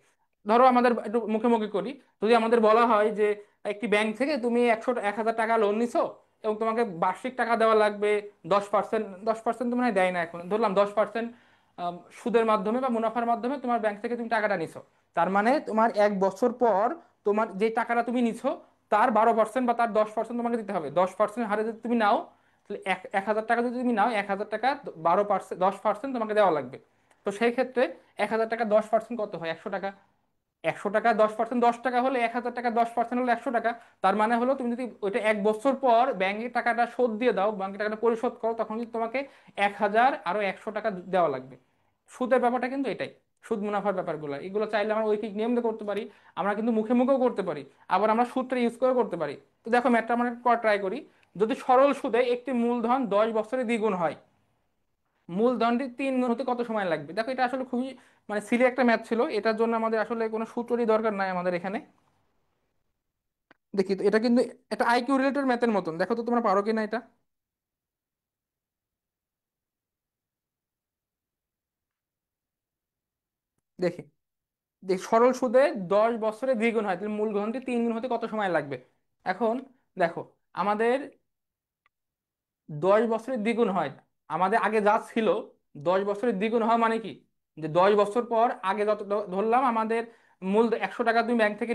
ধরো আমাদের একটু মুখোমুখি করি, যদি আমাদের বলা হয় যে একটি ব্যাংক থেকে তুমি 1,000 টাকা লোন নিছো, এবং তোমাকে বার্ষিক টাকা দেওয়া লাগবে 10%, 10% তো মনে হয় দেয় না এখন, ধরলাম 10% সুদের মাধ্যমে বা মুনাফার মাধ্যমে তোমার ব্যাংক থেকে তুমি টাকাটা নিছো। তার মানে তোমার 1 বছর পর তোমার যে টাকাটা তুমি নিছো, তার 12% বা তার 10% তোমাকে দিতে হবে। 10% হারে যদি তুমি নাও, তাহলে 1,000 টাকা যদি তুমি নাও, 1,000 টাকা 12%, 10% তোমাকে দেওয়া লাগবে। তো সেই ক্ষেত্রে 1,000 টাকা 10% কত হয়? 100 টাকা। 100 টাকা 10%, 10 টাকা হলে 1,000 টাকা 10% হলো 100 টাকা। তার মানে হলো তুমি যদি ওইটা 1 বছর পর ব্যাংকে টাকাটা শোধ দিয়ে দাও, ব্যাংকে টাকাটা পরিশোধ করো, তখন কিন্তু তোমাকে 1,000 আরো 100 টাকা দেওয়া লাগবে। সুদের ব্যাপারটা কিন্তু এটাই। সুদ মুনাফার ব্যাপারগুলো এগুলো চাইলে আমরা ঐকিক নিয়ম দিয়ে করতে পারি, আমরা কিন্তু মুখে মুখেও করতে পারি, আবার আমরা সূত্র ইউজ করে করতে পারি। তো দেখো ম্যাথটা আমরা ট্রাই করি। যদি সরল সুদে একটি মূলধন 10 বছরে দ্বিগুণ হয়, মূলধনটি 3 গুণ হতে কত সময় লাগবে? দেখো এটা আসলে খুবই মানে সিলি একটা ম্যাথ ছিল, এটার জন্য আমাদের আসলে কোনো সূত্রই দরকার নাই আমাদের এখানে। দেখি তো, এটা কিন্তু এটা আইকিউ রিলেটেড ম্যাথের মতন, দেখো তো তোমরা পারো কিনা এটা। দেখি, দেখ সরল সুদে 10 বছরে দ্বিগুণ হয়, তাহলে মূলধনটি 3 গুণ হতে কত সময় লাগবে? এখন দেখো, আমাদের 10 বছরের দ্বিগুণ হয়, আমাদের আগে যা ছিল, 10 বছরের দ্বিগুণ হয় মানে কি, যে 10 বছর পর আগে যত ধরলাম আমাদের মূল 100 টাকা তুমি ব্যাংক থেকে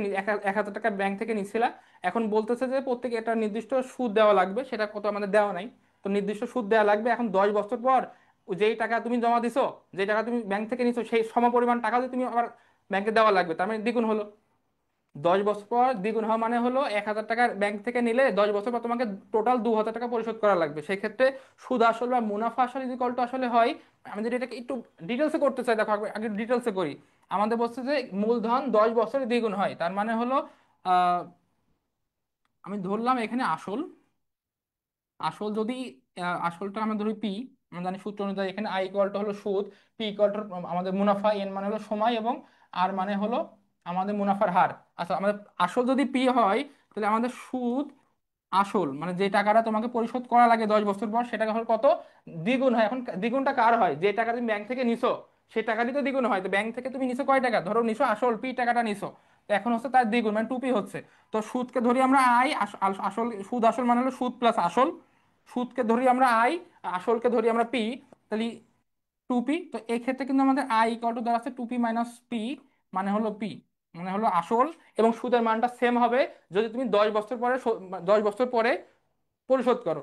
1,000 টাকা ব্যাংক থেকে নিচ্ছিলা, এখন বলতেছে যে প্রত্যেকে একটা নির্দিষ্ট সুদ দেওয়া লাগবে, সেটা কত আমাদের দেওয়া নাই। তো নির্দিষ্ট সুদ দেওয়া লাগবে, এখন 10 বছর পর যেই টাকা তুমি জমা দিছো, যেই টাকা তুমি ব্যাংক থেকে নিছো, সেই সমপরিমাণ টাকা যদি তুমি আবার ব্যাংকে দেওয়া লাগবে, তার মানে দ্বিগুণ হলো। 10 বছর পর দ্বিগুণ হওয়া মানে হলো 1,000 টাকা ব্যাংক থেকে নিলে 10 বছর পর তোমাকে টোটাল 2,000 টাকা পরিশোধ করা লাগবে। সেই ক্ষেত্রে সুদ আসল বা মুনাফা আসল ইকুয়াল টু আসলে হয়, আমি যদি এটাকে একটু ডিটেলসে করতে চাই, দেখো আগে আগে ডিটেলসে করি। আমাদের বলছে যে মূলধন 10 বছরে দ্বিগুণ হয়, তার মানে হলো আহ, আমি ধরলাম এখানে আসল, আসল যদি আসলটা আমরা ধরি পি, আমরা জানি সূত্র অনুযায়ী এখানে আই ইকুয়াল টু হলো সুদ, পি ইকুয়াল টু আমাদের মুনাফা, এন মানে হলো সময়, এবং আর মানে হলো আমাদের মুনাফার হার। আচ্ছা, আমাদের আসল যদি পি হয়, তাহলে আমাদের সুদ আসল মানে যে টাকাটা তোমাকে পরিশোধ করা লাগে 10 বছর পর, সেটা হলো কত, দ্বিগুণ হয়। এখন দ্বিগুণটা কার হয়, যে টাকা তুমি ব্যাংক থেকে নিছো সেই টাকাটি তো দ্বিগুণ হয়। তো ব্যাংক থেকে তুমি নিছো কয় টাকা, ধরো নিছো আসল পি টাকাটা নিছো, তো এখন হচ্ছে তার দ্বিগুণ মানে টু পি হচ্ছে। তো সুদকে ধরি আমরা আই, আসল সুদ আসল মানে হলো সুদ প্লাস আসল, সুদকে ধরি আমরা আই, আসলকে ধরি আমরা পি, তাহলে টু পি। তো এই ক্ষেত্রে কিন্তু আমাদের আই ইকুয়াল টু দাঁড়াচ্ছে টু পি মাইনাস পি, মানে হলো পি, মানে হলো আসল এবং সুদের মানটা সেম হবে যদি তুমি 10 বছর পরে 10 বছর পরে পরিশোধ করো।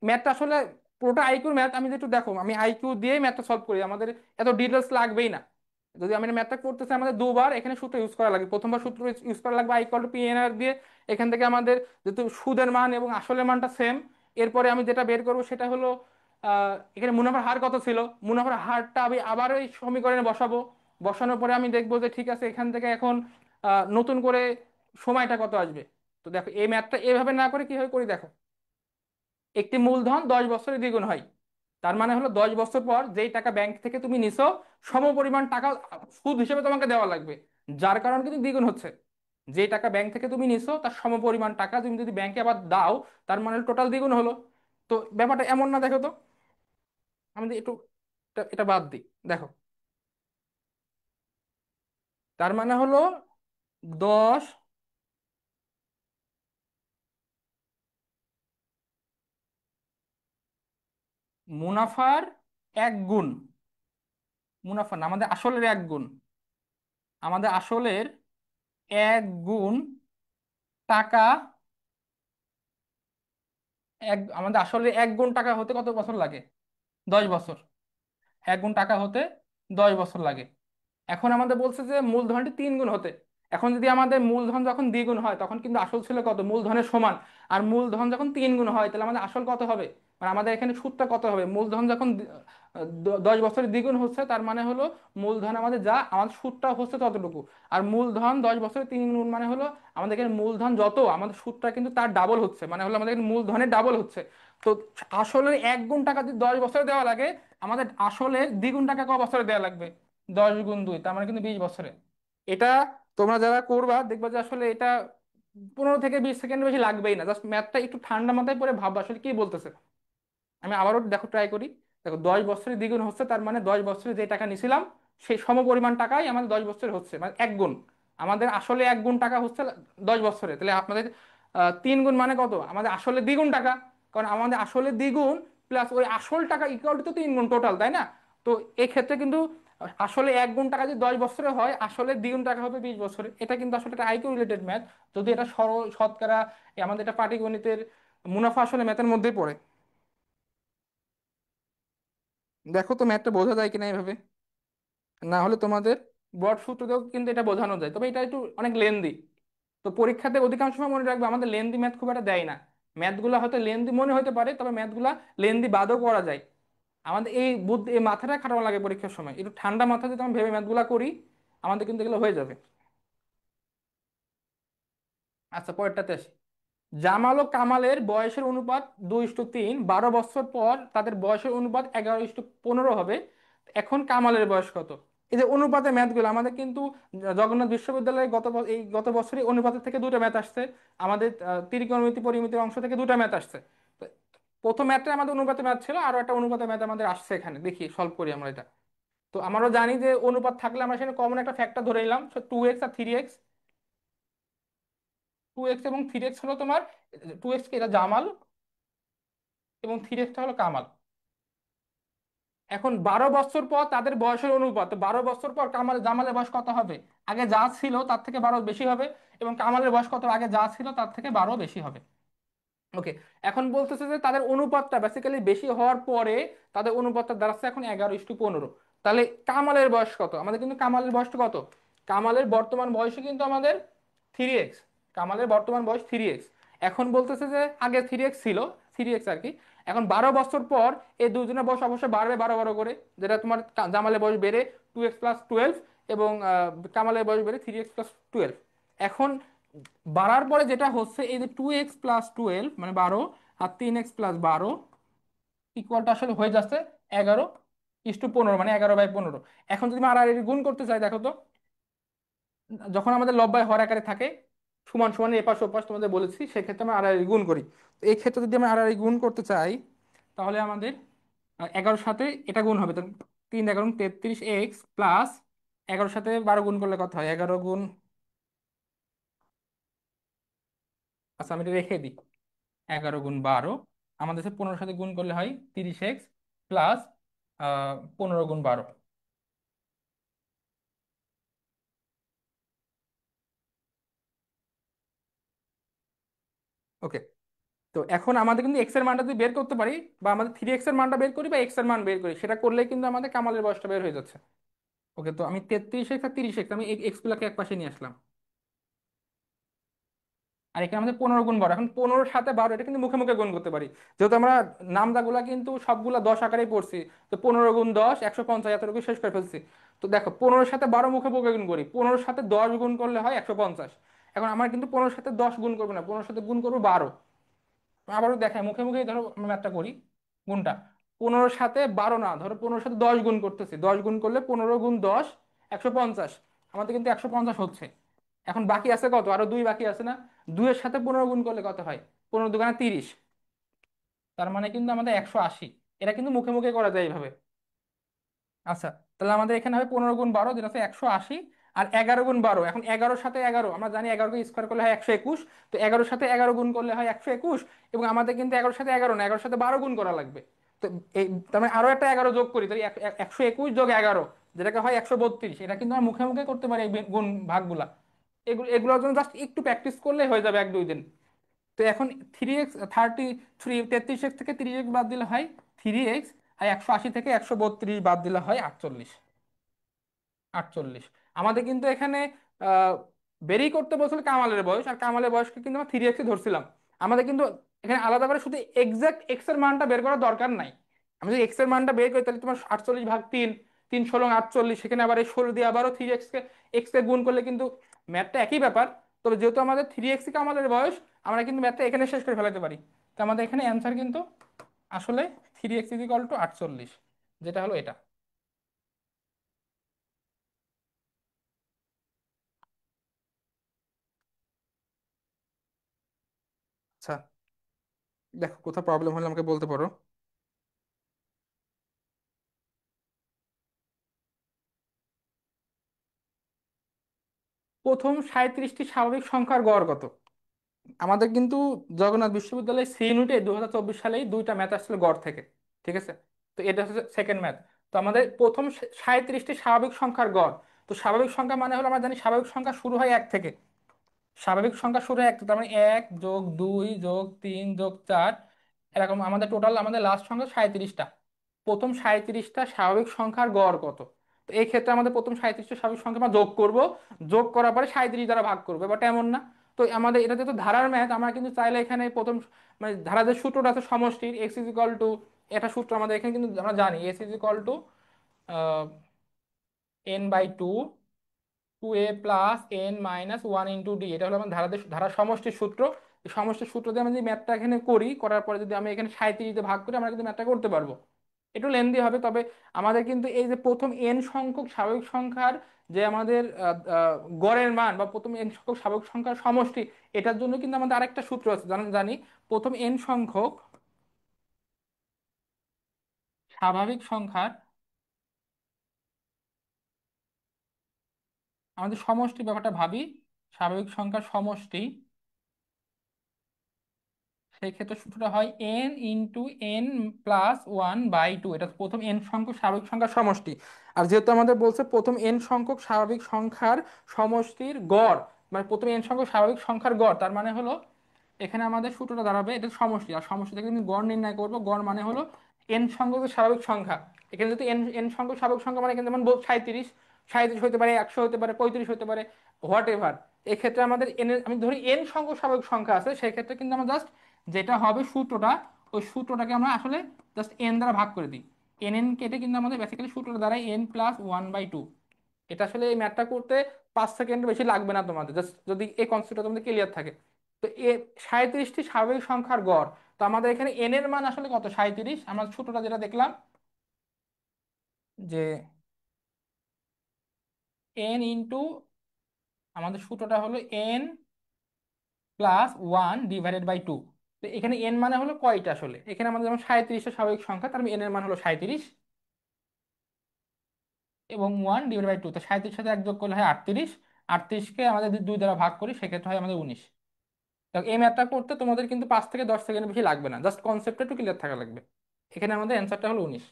ম্যাথটা আসলে পুরোটা আইকিউর ম্যাথ, আমি যেটু দেখো আমি আইকিউ দিয়েই ম্যাথটা সলভ করি, আমাদের এত ডিটেলস লাগবেই না। যদি আমি ম্যাথটা করতেছি আমাদের দুবার এখানে সূত্র ইউজ করা লাগে, প্রথমবার সূত্র ইউজ করা লাগবে I equal to P N R দিয়ে, এখান থেকে আমাদের যেহেতু সুদের মান এবং আসলের মানটা সেম, এরপরে আমি যেটা বের করবো সেটা হলো এখানে মুনাফার হার কত ছিল, মুনাফার হারটা আমি আবার ওই সমীকরণে বসাবো, বসানোর পরে আমি দেখবো যে ঠিক আছে এখান থেকে এখন নতুন করে সময়টা কত আসবে। তো দেখো এই ম্যাথটা এভাবে না করে কিভাবে করি দেখো, একটি মূলধন 10 বছরে দ্বিগুণ হয়, তার মানে হলো 10 বছর পর যেই টাকা ব্যাংক থেকে তুমি নিছো সমপরিমাণ টাকা সুদ হিসেবে তোমাকে দেওয়া লাগবে, যার কারণে কিন্তু দ্বিগুণ হচ্ছে। যে টাকা ব্যাংক থেকে তুমি নিছো তার সমপরিমাণ টাকা তুমি যদি ব্যাংকে আবার দাও, তার মানে টোটাল দ্বিগুণ হলো। তো ব্যাপারটা এমন না, দেখো তো আমি যদি একটু এটা এটা বাদ দিই, দেখো তার মানে হলো 10 মুনাফার 1 গুণ, মুনাফা না আমাদের আসলের 1 গুণ, আমাদের আসলের 1 গুণ টাকা, আমাদের আসলে 1 গুণ টাকা হতে কত বছর লাগে, 10 বছর। 1 গুণ টাকা হতে 10 বছর লাগে। এখন আমাদের বলছে যে মূলধনটি 3 গুণ হতে, এখন যদি আমাদের মূলধন যখন দ্বিগুণ হয় তখন কিন্তু আসল ছিল কত, মূলধনের সমান, আর মূলধন যখন 3 গুণ হয় তাহলে আমাদের আসল কত হবে, মানে আমাদের এখানে সুদটা কত হবে, মূলধন যখন 10 বছরে দ্বিগুণ হচ্ছে তার মানে হলো মূলধন আমাদের যা আমাদের সুদটা হচ্ছে ততটুকু, আর মূলধন 10 বছরে 3 গুণ মানে হলো আমাদের এখানে মূলধন যত আমাদের সুদটা কিন্তু তার ডাবল হচ্ছে, মানে হলো আমাদের এখানে মূলধনের ডাবল হচ্ছে। তো আসলের 1 গুণ টাকা যদি 10 বছরে দেওয়া লাগে, আমাদের আসলের দ্বিগুণ টাকা ক বছরে দেওয়া লাগবে, 10 গুণ 2 তার মানে কিন্তু 20 বছরে। এটা তোমরা যারা করবা দেখবা যে আসলে এটা 15 থেকে 20 সেকেন্ড বেশি লাগবেই না, জাস্ট ম্যাথটা একটু ঠান্ডা মাথায় পড়ে ভাববা আসলে কি বলতেছে। আমি আবারও দেখো ট্রাই করি, দেখো 10 বছরে দ্বিগুণ হচ্ছে তার মানে 10 বছরে যে টাকা নিছিলাম সেই সমপরিমাণ টাকাই আমাদের 10 বছরে হচ্ছে, মানে 1 গুণ, আমাদের আসলে 1 গুণ টাকা হচ্ছে 10 বছরে, তাহলে আপনাদের 3 গুণ মানে কত, আমাদের আসলে দ্বিগুণ টাকা, কারণ আমাদের আসলে দ্বিগুণ প্লাস ওই আসল টাকা ইকুয়াল টু 3 গুণ টোটাল, তাই না? তো এক্ষেত্রে কিন্তু আসলে 1 গুণ টাকা যদি 10 বছরে হয়, আসলে দ্বিগুণ টাকা হবে 20 বছরে। এটা কিন্তু আসলে একটা আইকিউ রিলেটেড ম্যাথ, যদি এটা সরল শতকরা আমাদের এটা পাটিগণিতের মুনাফা আসলে ম্যাথের মধ্যেই পড়ে। দেখো তো ম্যাথটা বোঝা যায় কিনা এভাবে, না হলে তোমাদের ব্রড সূত্র দিয়েও কিন্তু এটা বোঝানো যায়, তবে এটা একটু অনেক লেন্দি। তো পরীক্ষাতে অধিকাংশ সময় মনে রাখবে আমাদের লেন্দি ম্যাথ খুব একটা দেয় না, ম্যাথগুলো হয়তো লেন্দি মনে হতে পারে তবে ম্যাথগুলা লেন্দি বাদও করা যায়। আমাদের এই বুদ্ধি এই মাথাটা খাটানো লাগে পরীক্ষার সময়, একটু ঠান্ডা মাথা যদি আমরা ভেবে ম্যাথগুলা করি আমাদের কিন্তু এগুলো হয়ে যাবে। আচ্ছা পরেরটাতে আসি, জামাল ও কামালের বয়সের অনুপাত 2:3, 12 বছর পর তাদের বয়সের অনুপাত 11:15 হবে। এখন কামালের বয়স কত? এই যে অনুপাতের ম্যাথগুলো আমাদের কিন্তু জগন্নাথ বিশ্ববিদ্যালয়ে এই গত বছরই অনুপাতের থেকে দুটো ম্যাথ আসছে, আমাদের ত্রিকোণমিতি পরিমিতির অংশ থেকে দুটো ম্যাথ আসছে। তো প্রথম ম্যাথটা আমাদের অনুপাতের ম্যাথ ছিল, আরো একটা অনুপাতের ম্যাথ আমাদের আসছে, এখানে দেখি সলভ করি আমরা এটা। তো আমরাও জানি যে অনুপাত থাকলে আমরা সেখানে কমন একটা ফ্যাক্টর ধরে নিলাম, 2x আর 3x, 2x এবং 3x হলো তোমার, 2x কে এটা জামাল এবং 3x হলো কামাল। এখন 12 বছর পর তাদের বয়সের অনুপাত, 12 বছর পর জামালের বয়স কত হবে, আগে যা ছিল তার থেকে 12 বেশি হবে, এবং কামালের বয়স কত, আগে যা ছিল তার থেকে 12 বেশি হবে। ওকে, এখন বলতেছে যে তাদের অনুপাতটা বেসিক্যালি বেশি হওয়ার পরে তাদের অনুপাতটা দাঁড়াচ্ছে এখন 11:15। তাহলে কামালের বয়স কত, আমাদের কিন্তু কামালের বয়সটা কত, কামালের বর্তমান বয়সে কিন্তু আমাদের 3x। কামালের বর্তমান বয়স 3x। এখন বলতেছে যে আগে 3x ছিল, 3x আর কি। এখন 12 বছর পর এই দুজনের বয়স অবশ্যই বাড়বে 12 12 করে, যেটা তোমার জামালের বয়স বেড়ে 2x+12, এবং কামালের বয়স বেড়ে 3x+12। এখন বাড়ার পরে যেটা হচ্ছে, এই যে 2x+12 মানে 12, আর 3x+12 ইকুয়ালটা আসলে হয়ে যাচ্ছে 11:15, মানে 11/15। এখন যদি আমি আর গুণ করতে চাই, দেখো তো, যখন আমাদের লব্বায় হর আকারে থাকে সমান সমান এপাশ ওপাশ তোমাদের বলেছি, সেক্ষেত্রে আমরা আড়াআড়ি গুণ করি। তো এই ক্ষেত্রে যদি আমরা আড়াআড়ি গুণ করতে চাই, তাহলে আমাদের 11-এর সাথে এটা গুণ হবে, তো 3 × 11 = 33x, প্লাস 11-এর সাথে 12 গুণ করলে কত হয়, 11 গুণ, আচ্ছা আমি এটা রেখে দিই, 11 × 12 আমাদের সাথে 15-এর সাথে গুণ করলে হয় 30x, প্লাস 15 × 12। ওকে। তো এখন আমাদের কিন্তু এক্স এর মানটা যদি বের করতে পারি, বা আমাদের 3x এর মানটা বের করি বা এক্স এর মান বের করি, সেটা করলেই কিন্তু আমাদের কামালের বয়সটা বের হয়ে যাচ্ছে। ওকে, তো আমি 33x আর 30x আমি এক্স গুলাকে এক পাশে নিয়ে আসলাম। আর এখানে আমাদের 15 × 12, এখন 15-এর সাথে 12 এটা কিন্তু মুখে মুখে গুণ করতে পারি, যেহেতু আমরা নামদাগুলা কিন্তু সবগুলা 10 আকারেই পড়ছি। তো 15 × 10 150, এতটুকু শেষ করে ফেলছি। তো দেখো, 15-এর সাথে 12 মুখে মুখে গুণ করি, 15-এর সাথে 10 গুণ করলে হয় 150। এখন আমার কিন্তু 15-এর সাথে 10 গুণ করবো না, 15-এর সাথে গুণ করবো 12। আবারও দেখায় মুখে মুখে, ধরো আমরা ম্যাথটা করি গুণটা। 15-এর সাথে 12 না, ধরো 15-এর সাথে 10 গুণ করতেছি, 10 গুণ করলে 15 × 10 150। আমাদের কিন্তু 150 হচ্ছে। এখন বাকি আছে কত, আরো 2 বাকি আছে না? 2-এর সাথে 15 গুণ করলে কত হয়, 15 × 2 = 30। তার মানে কিন্তু আমাদের 180। এটা কিন্তু মুখে মুখে করা যায় এইভাবে। আচ্ছা, তাহলে আমাদের এখানে হবে 15 × 12, যেটা হচ্ছে 180। আর 11 × 12, এখন 11-এর সাথে 11 আমরা জানি, 11কে স্কোয়ার করলে হয় 121। তো 11-এর সাথে 11 গুণ করলে হয় 121। এবং আমাদের কিন্তু 11-এর সাথে 11 না, 11-এর সাথে 12 গুণ করা লাগবে। তো এই, তার মানে আরো একটা 11 যোগ করি, তাই 121 + 11, যেটাকে হয় 132। এটা কিন্তু আমরা মুখে মুখে করতে পারি এই গুণ ভাগগুলা। এগুলোর জন্য জাস্ট একটু প্র্যাকটিস করলে হয়ে যাবে 1 2 দিন। তো এখন 33x থেকে 30x বাদ দিলে হয় 3x, আর 180 থেকে 132 বাদ দিলে হয় 48। 48। আমাদের কিন্তু এখানে আহ বেরি করতে বলছিল কামালের বয়স, আর কামালের বয়সকে কিন্তু আমরা 3x ধরছিলাম। আমাদের কিন্তু এখানে আলাদা করে শুধু এক্সাক্ট এক্স এর মানটা বের করার দরকার নাই। আমি যদি এক্স এর মানটা বের করি, তাহলে তোমার 48/3, 3 × 16 = 48, সেখানে আবার এই 16 দিয়ে আবারও 3x কে গুণ করলে কিন্তু ম্যাথটা একই ব্যাপার। তবে যেহেতু আমাদের 3x কামালের বয়স, আমরা কিন্তু ম্যাথটা এখানে শেষ করে ফেলাতে পারি। তো আমাদের এখানে অ্যান্সার কিন্তু আসলে 3x = 48, যেটা হলো এটা। আচ্ছা, দেখো কোথাও প্রবলেম হলে আমাকে বলতে পারো। প্রথম 37টি স্বাভাবিক সংখ্যার গড় কত? আমাদের কিন্তু জগন্নাথ বিশ্ববিদ্যালয়ের সি ইউনিটে 2024 সালেই 2টা ম্যাথ আসছিল গড় থেকে। ঠিক আছে, তো এটা হচ্ছে সেকেন্ড ম্যাথ। তো আমাদের প্রথম 37টি স্বাভাবিক সংখ্যার গড়। তো স্বাভাবিক সংখ্যা মানে হলো, আমরা জানি স্বাভাবিক সংখ্যা শুরু হয় 1 থেকে। স্বাভাবিক সংখ্যা শুরু হয় 1 থেকে, তার মানে 1+2+3+4, এরকম আমাদের টোটাল আমাদের লাস্ট সংখ্যা 37টা। প্রথম 37টা স্বাভাবিক সংখ্যার গড় কত? তো এই ক্ষেত্রে আমাদের প্রথম 37টা স্বাভাবিক সংখ্যা আমরা যোগ করব। যোগ করার পরে 37 দ্বারা ভাগ করবো, বাট এমন না। তো আমাদের এটা যেহেতু ধারার ম্যাথ, আমরা কিন্তু চাইলে এখানে প্রথম, মানে ধারা যে সূত্রটা আছে সমষ্টির, x = এটা সূত্র আমাদের এখানে কিন্তু আমরা জানি, s = n/2 2a + n - 1 * d, এটা হলো আমার ধারার সমষ্টির সূত্র। এই সমষ্টির সূত্র দিয়ে আমি যদি ম্যাথটা এখানে করি, করার পরে যদি আমি এখানে 37 দিয়ে ভাগ করি, আমরা কিন্তু ম্যাথটা করতে পারবো। একটু লেন্দি হবে, তবে আমাদের কিন্তু এই যে প্রথম n সংখ্যক স্বাভাবিক সংখ্যার যে আমাদের গড়ের মান, বা প্রথম n সংখ্যক স্বাভাবিক সংখ্যার সমষ্টি, এটার জন্য কিন্তু আমাদের আরেকটা সূত্র আছে, জানি প্রথম n সংখ্যক স্বাভাবিক সংখ্যার, আমাদের সমষ্টি ব্যাপারটা ভাবি, স্বাভাবিক সংখ্যার সমষ্টি, সেই ক্ষেত্রে সূত্রটা হয় n × n+1/2। এটা প্রথম n সংখ্যক স্বাভাবিক সংখ্যার সমষ্টি। আর যেহেতু আমাদের বলছে প্রথম n সংখ্যক স্বাভাবিক সংখ্যার সমষ্টির গড়, মানে প্রথম n সংখ্যক স্বাভাবিক সংখ্যার গড়, তার মানে হলো এখানে আমাদের সূত্রটা দাঁড়াবে, এটা সমষ্টি, আর সমষ্টি থেকে কিন্তু গড় নির্ণয় করবো। গড় মানে হলো n সংখ্যক যে স্বাভাবিক সংখ্যা। এখানে যদি n সংখ্যক স্বাভাবিক সংখ্যা, মানে এখানে যেমন 37, 37 হতে পারে, 100 হতে পারে, 35 হতে পারে, হোয়াট এভার। এক্ষেত্রে আমাদের এন আমি ধরি এন সংখ্যক স্বাভাবিক সংখ্যা আছে, সেই ক্ষেত্রে কিন্তু আমরা জাস্ট যেটা হবে সূত্রটা, ওই সূত্রটাকে আমরা আসলে জাস্ট এন দ্বারা ভাগ করে দিই। এন এন কেটে কিন্তু আমাদের বেসিক্যালি সূত্রটা দ্বারা n+1/2। এটা আসলে এই ম্যাথটা করতে 5 সেকেন্ড বেশি লাগবে না তোমাদের, জাস্ট যদি এই কনসেপ্টটা তোমাদের ক্লিয়ার থাকে। তো 37টি স্বাভাবিক সংখ্যার গড়। তো আমাদের এখানে এন এর মান আসলে কত? 37। আমরা সূত্রটা যেটা দেখলাম যে এন ইন্টু, আমাদের সূত্রটা হলো n+1/2। তো এখানে এন মানে হলো কয়টা? আসলে এখানে আমাদের যেমন 37টা স্বাভাবিক সংখ্যা, তার মানে এন এর মান হলো 37, এবং 1/2। তো 37 সাথে এক যোগ করলে হয় 38। 38কে আমাদের যদি 2 দ্বারা ভাগ করি সেক্ষেত্রে হয় আমাদের 19। তো এই ম্যাথটা করতে তোমাদের কিন্তু 5 থেকে 10 সেকেন্ড বেশি লাগবে না, জাস্ট কনসেপ্টটা একটু ক্লিয়ার থাকা লাগবে। এখানে আমাদের অ্যান্সারটা হলো 19।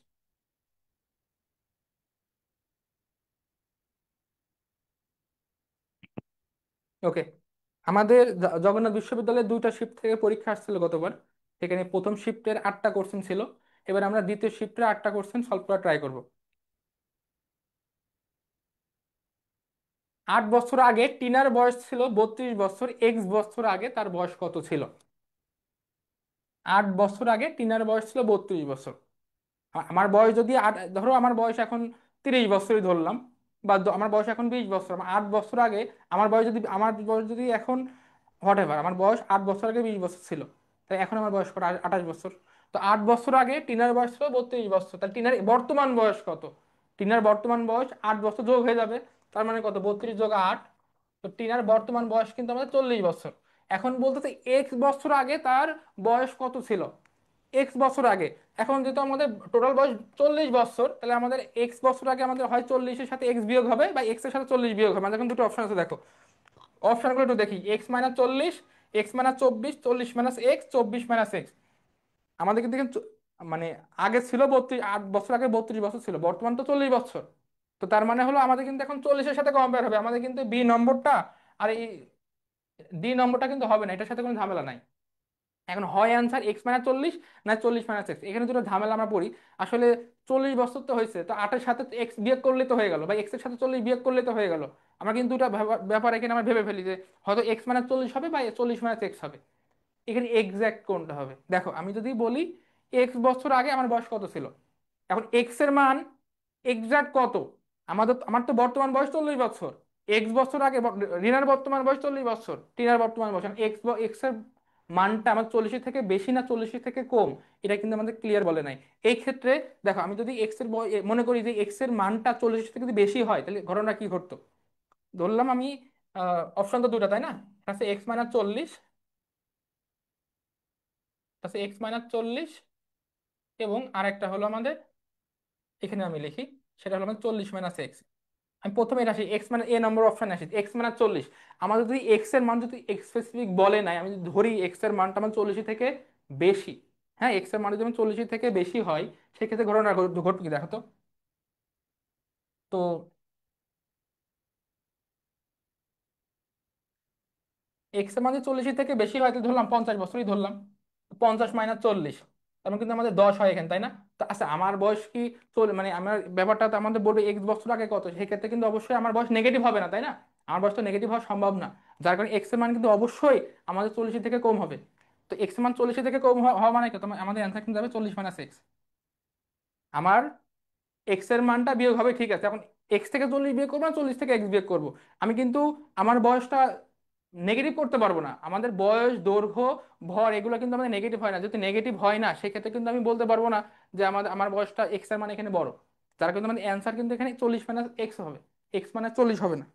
ওকে। আমাদের জগন্নাথ বিশ্ববিদ্যালয়ের 2টা শিফট থেকে পরীক্ষা আসছিল গতবার। সেখানে প্রথম শিফটের 8টা কোশ্চেন ছিল। এবার আমরা দ্বিতীয় শিফটের 8টা কোশ্চেন সলভ করার ট্রাই করব। 8 বছর আগে টিনার বয়স ছিল 32 বছর, এক্স বছর আগে তার বয়স কত ছিল? 8 বছর আগে টিনার বয়স ছিল 32 বছর। আমার বয়স যদি ধরো আমার বয়স এখন 30 বছরই ধরলাম, বা আমার বয়স এখন 20 বছর। 8 বছর আগে আমার বয়স যদি এখন হোয়াট এভার, আমার বয়স 8 বছর আগে 20 বছর ছিল, তাই এখন আমার বয়স কত? 28 বছর। তো 8 বছর আগে টিনার বয়স ছিল 32 বছর, তাহলে টিনার বর্তমান বয়স কত? টিনার বর্তমান বয়স 8 বছর যোগ হয়ে যাবে, তার মানে কত? 32 যোগ 8। তো টিনার বর্তমান বয়স কিন্তু আমাদের 40 বছর। এখন বলতেছে এক্স বছর আগে তার বয়স কত ছিল, এক্স বছর আগে। এখন যেহেতু আমাদের টোটাল বয়স 40 বছর, তাহলে আমাদের এক্স বছর আগে আমাদের হয় 40-এর সাথে এক্স বিয়োগ হবে, বা এক্স এর সাথে 40 বিয়োগ হবে। আমাদের এখন দুটো অপশন আছে, দেখো অপশনগুলো একটু দেখি। x-40, x-24, 40-x, 24-x। আমাদের কিন্তু এখানে মানে আগে ছিল 32, 8 বছর আগে 32 বছর ছিল, বর্তমান তো 40 বছর। তো তার মানে হলো আমাদের কিন্তু এখন 40-এর সাথে কম্পেয়ার হবে, আমাদের কিন্তু বি নম্বরটা আর এই ডি নম্বরটা কিন্তু হবে না, এটার সাথে কোনো ঝামেলা নাই। এখন হয় অ্যান্সার x-40, না 40-x। এখানে দুটো ঝামেলা আমরা পড়ি। আসলে 40 বছর তো হয়েছে, তো 8-এর সাথে এক্স বিয়োগ করলে তো হয়ে গেল, বা এক্স এর সাথে 40 বিয়োগ করলে তো হয়ে গেল। আমরা কিন্তু দুটা ব্যাপার এখানে আমরা ভেবে ফেলি যে হয়তো x-40 হবে বা 40-x হবে। এখানে এক্সাক্ট কোনটা হবে? দেখো আমি যদি বলি এক্স বছর আগে আমার বয়স কত ছিল, এখন এক্স এর মান এক্সাক্ট কত? আমার তো বর্তমান বয়স 40 বছর। এক্স বছর আগে রিনার বর্তমান বয়স 40 বছর, টিনার বর্তমান বয়স, এক্স এর মানটা আমার 40 থেকে বেশি না 40 থেকে কম, এটা কিন্তু আমাদের ক্লিয়ার বলে নাই। এই ক্ষেত্রে দেখো আমি যদি এক্স এর মনে করি যে এক্স এর মানটা 40 থেকে যদি বেশি হয়, তাহলে ঘটনা কি ঘটতো? ধরলাম আমি অপশন তো দুটা, তাই না? আছে x-40, আছে x-40, এবং আরেকটা হলো আমাদের, এখানে আমি লিখি, সেটা হলো আমাদের 40-x। আমি প্রথমে এটা আসি, এক্স মানে এ নম্বর অপশন আসি, x-40। আমাদের যদি এক্স এর মান যদি স্পেসিফিক বলে নাই, আমি যদি ধরি এক্স এর মানটা আমার 40 থেকে বেশি, হ্যাঁ এক্স এর মান যদি আমার 40 থেকে বেশি হয়, সেক্ষেত্রে ঘটনা ঘটবে কি দেখো তো। তো এক্স এর মান যদি 40 থেকে বেশি হয়, তাহলে ধরলাম 50 বছরই ধরলাম। 50-40, তার মানে কিন্তু আমাদের 10 হয় এখানে, তাই না? তো আচ্ছা আমার বয়স কি মানে আমার ব্যাপারটা তো আমাদের বলবে এক্স বছর আগে কত, সেক্ষেত্রে কিন্তু অবশ্যই আমার বয়স নেগেটিভ হবে না, তাই না? আমার বয়স তো নেগেটিভ হওয়া সম্ভব না। যার কারণে এক্স এর মান কিন্তু অবশ্যই আমাদের 40 থেকে কম হবে। তো এক্স এর মান 40 থেকে কম হওয়া মানে কি? তোমার আমাদের অ্যান্সার কিন্তু যাবে 40-x। আমার এক্স এর মানটা বিয়োগ হবে, ঠিক আছে। এখন এক্স থেকে 40 বিয়োগ করবো না 40 থেকে এক্স বিয়োগ করবো? আমি কিন্তু আমার বয়সটা নেগেটিভ করতে পারবো না। আমাদের বয়স, দৈর্ঘ্য, ভর এগুলো কিন্তু আমাদের নেগেটিভ হয় না। যদি নেগেটিভ হয় না, সেক্ষেত্রে কিন্তু আমি বলতে পারবো না যে আমার বয়সটা এক্স এর মানে এখানে বড়। যার কিন্তু আমাদের অ্যান্সার কিন্তু এখানে 40-x হবে, x-40 হবে না।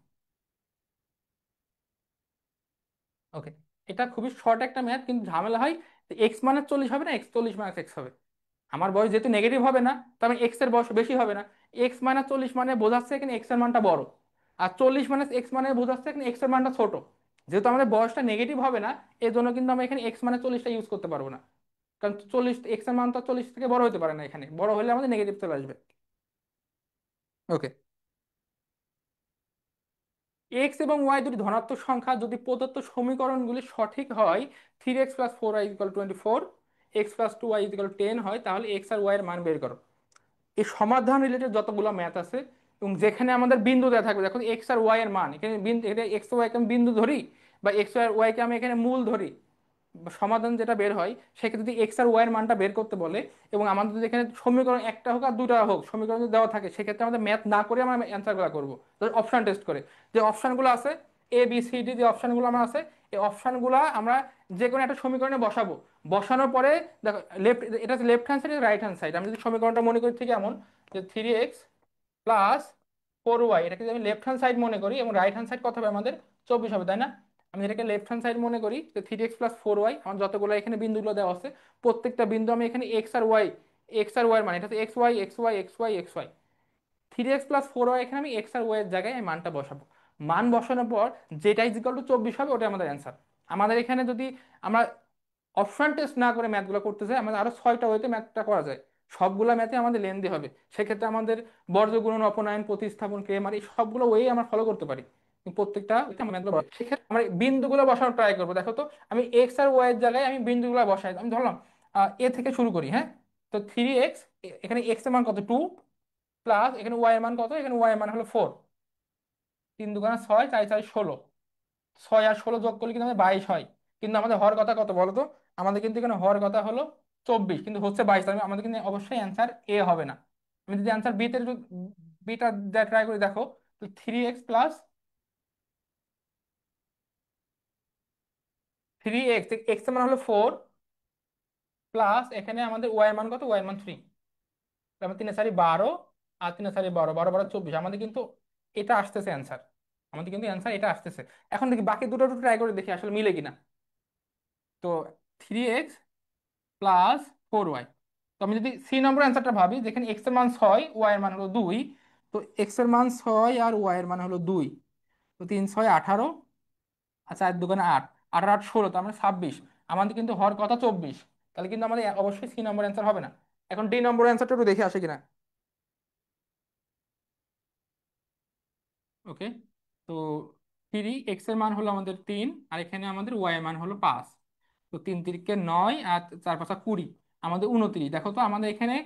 ওকে। এটা খুবই শর্ট একটা ম্যাথ, কিন্তু ঝামেলা হয় x-40 হবে না, x-40-x হবে। আমার বয়স যেহেতু নেগেটিভ হবে না, তো আমি এক্স এর বয়স বেশি হবে না। x-40 মানে বোঝাচ্ছে এখানে এক্স এর মানটা বড়, আর 40-x মানে বোঝাচ্ছে এখানে এক্স এর মানটা ছোট। যেহেতু আমাদের বয়সটা নেগেটিভ হবে না, এই জন্য কিন্তু আমরা এখানে x-40টা ইউজ করতে পারবো না। কারণ 40, এক্স এর মান তো 40 থেকে বড় হতে পারে না, এখানে বড় হলে আমাদের নেগেটিভ চলে আসবে। ওকে। এক্স এবং ওয়াই দুটি ধনাত্মক সংখ্যা যদি প্রদত্ত সমীকরণগুলি সঠিক হয়, 3x+4y=24, x+2y=10 হয়, তাহলে এক্স আর ওয়াই এর মান বের করো। এই সমাধান রিলেটেড যতগুলো ম্যাথ আছে এবং যেখানে আমাদের বিন্দু দেওয়া থাকবে, দেখো এক্স আর ওয়াই এর মান এখানে বিন্দু, এটা এক্স ওয়াই কে আমি বিন্দু ধরি বা এক্স আর ওয়াই কে আমি এখানে মূল ধরি, বা সমাধান যেটা বের হয় সেক্ষেত্রে যদি এক্স আর ওয়াই এর মানটা বের করতে বলে, এবং আমাদের যদি এখানে সমীকরণ একটা হোক আর দুটা হোক সমীকরণ যদি দেওয়া থাকে, সেক্ষেত্রে আমাদের ম্যাথ না করে আমরা অ্যান্সারগুলো করবো অপশন টেস্ট করে। যে অপশনগুলো আছে এ বি সি ডি, যে অপশনগুলো আমার আছে, এই অপশনগুলো আমরা যে কোনো একটা সমীকরণে বসাবো। বসানোর পরে দেখো লেফট, এটা left hand side, right hand side, আমি যদি সমীকরণটা মনে করি ঠিক এমন যে 3x প্লাস 4y, এটাকে যদি আমি লেফট হ্যান্ড সাইড মনে করি এবং রাইট হ্যান্ড সাইড কত হবে আমাদের 24 হবে, তাই না? আমি এটাকে লেফট হ্যান্ড সাইড মনে করি যে 3x প্লাস 4y, আমার যতগুলো এখানে বিন্দুগুলো দেওয়া আছে প্রত্যেকটা বিন্দু আমি এখানে এক্স আর ওয়াই এর মানে এটা হচ্ছে x Y, 3x plus 4y, এখানে আমি এক্স আর ওয়াই এর জায়গায় এই মানটা বসাবো। মান বসানোর পর যেটা ইজিক্যাল টু 24 হবে ওটা আমাদের অ্যান্সার। আমাদের এখানে যদি আমরা অপশন টেস্ট না করে ম্যাথগুলো করতে চাই, আমাদের আরো 6টা ওয়েতে ম্যাথটা করা যায়। সবগুলা ম্যাথে আমাদের লেন্দি হবে, সেক্ষেত্রে আমাদের বর্জ্য গুণন, অপনয়ন, প্রতিস্থাপন, ক্রেমার, এই সবগুলো ওয়ে আমরা ফলো করতে পারি। কিন্তু প্রত্যেকটা way তে আমরা math গুলো সেক্ষেত্রে আমরা বিন্দুগুলো বসানোর ট্রাই করবো। দেখো তো আমি এক্স আর ওয়াই এর জায়গায় আমি বিন্দুগুলো বসাই, আমি ধরলাম এ থেকে শুরু করি, হ্যাঁ। তো 3x, এখানে এক্স এর মান কত 2, প্লাস এখানে ওয়াই এর মান কত, এখানে ওয়াই এর মান হলো 4, 3 2 6, 4 4 16, 6 আর 16 যোগ করলে কিন্তু আমাদের 22 হয়। কিন্তু আমাদের হওয়ার কথা কত বলো তো? আমাদের কিন্তু এখানে হওয়ার কথা হলো 24, কিন্তু হচ্ছে 22, আমাদের কিন্তু অবশ্যই অ্যান্সার এ হবে না। আমি যদি অ্যান্সার বিটা ট্রাই করে দেখো, তো 3x এক্স এর মান হলো 4, প্লাস এখানে আমাদের ওয়াই এর মান কত, ওয়াই এর মান 3, আমার 3 4 12, আর 3 4 12, 12 12 24, আমাদের কিন্তু এটা আসতেছে অ্যান্সার। আমাদের কিন্তু অ্যান্সার এটা আসতেছে। এখন দেখি বাকি দুটো ট্রাই করে দেখি আসলে মিলে কিনা। তো 3x প্লাস 4y, তো আমি যদি সি নম্বর অ্যান্সারটা ভাবি, যেখানে এক্স এর মান 6, ওয়াই এর মান হলো 2, তো এক্স এর মান 6 আর ওয়াই এর মান হলো 2, তো 3 6 18, আর 4 2 8, 8 8 16, তো আমরা 26, আমাদের কিন্তু হওয়ার কথা 24, তাহলে কিন্তু আমাদের অবশ্যই সি নম্বর অ্যান্সার হবে না। এখন ডি নম্বর অ্যান্সারটা একটু দেখে আসে কিনা। ওকে, তো 3x এর মান হলো আমাদের 3, আর এখানে আমাদের ওয়াই এর মান হলো 5, তো 3 3 9, আর 4 5 20, আমাদের 29। দেখো তো আমাদের এখানে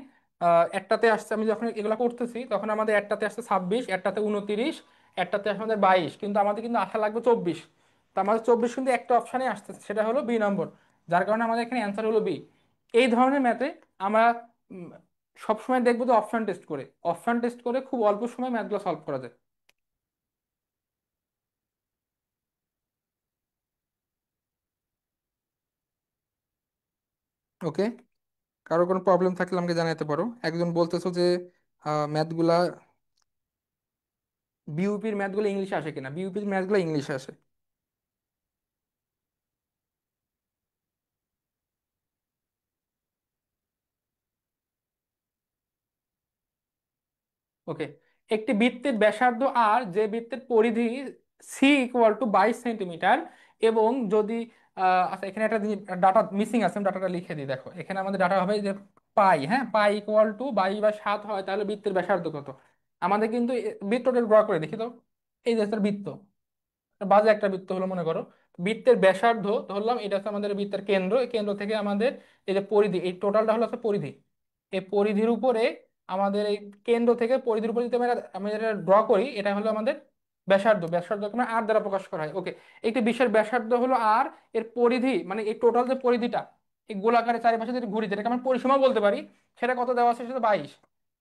একটাতে আসছে, আমি যখন এগুলো করতেছি তখন আমাদের একটাতে আসছে 26, একটাতে 29, একটাতে আসছে আমাদের 22, কিন্তু আমাদের কিন্তু আসা লাগবে 24। তো আমাদের 24 কিন্তু একটা অপশানে আসতেছে, সেটা হলো বি নম্বর, যার কারণে আমাদের এখানে অ্যান্সার হলো বি। এই ধরনের ম্যাথে আমরা উম, সবসময় দেখবো যে অপশন টেস্ট করে, অপশন টেস্ট করে খুব অল্প সময় ম্যাথগুলো সলভ করা যায়। ওকে, কারো কোনো প্রবলেম থাকলে আমাকে জানাতে পারো। একজন বলতেছো যে ম্যাথগুলা, বিউপির ম্যাথগুলো ইংলিশে আসে কিনা, বিউপির ম্যাথগুলো ইংলিশে আসে। ওকে, একটি বৃত্তের ব্যাসার্ধ আর, যে বৃত্তের পরিধি c = 22 সেন্টিমিটার, এবং যদি আচ্ছা এখানে একটা ডাটা মিসিং আছে, আমি ডাটাটা লিখে দিই। দেখো এখানে আমাদের ডাটা হবে যে পাই, হ্যাঁ, পাই = 22/7 হয়, তাহলে বৃত্তের ব্যাসার্ধ কত? আমাদের কিন্তু বৃত্তটা ড্র করে দেখি তো। এই যে একটা বৃত্ত, বাজে একটা বৃত্ত হলো মনে করো। বৃত্তের ব্যাসার্ধ ধরলাম, এটা হচ্ছে আমাদের বৃত্তের কেন্দ্র, এই কেন্দ্র থেকে আমাদের এই যে পরিধি, এই টোটালটা হলো হচ্ছে পরিধি। এই পরিধির উপরে আমাদের এই কেন্দ্র থেকে পরিধির উপরে যদি আমি যেটা ড্র করি, এটা হলো আমাদের ব্যাসার্ধ। ব্যাসার্ধকে আমরা আর দ্বারা প্রকাশ করা হয়। ওকে, একটি বিশ্বের ব্যাসার্ধ হলো আর, এর পরিধি মানে এই টোটাল যে পরিধিটা, এই গোলাকারের চারিপাশে যদি ঘুরি, যেটাকে আমরা পরিসীমা বলতে পারি, সেটা কত দেওয়া আছে, সেটা 22,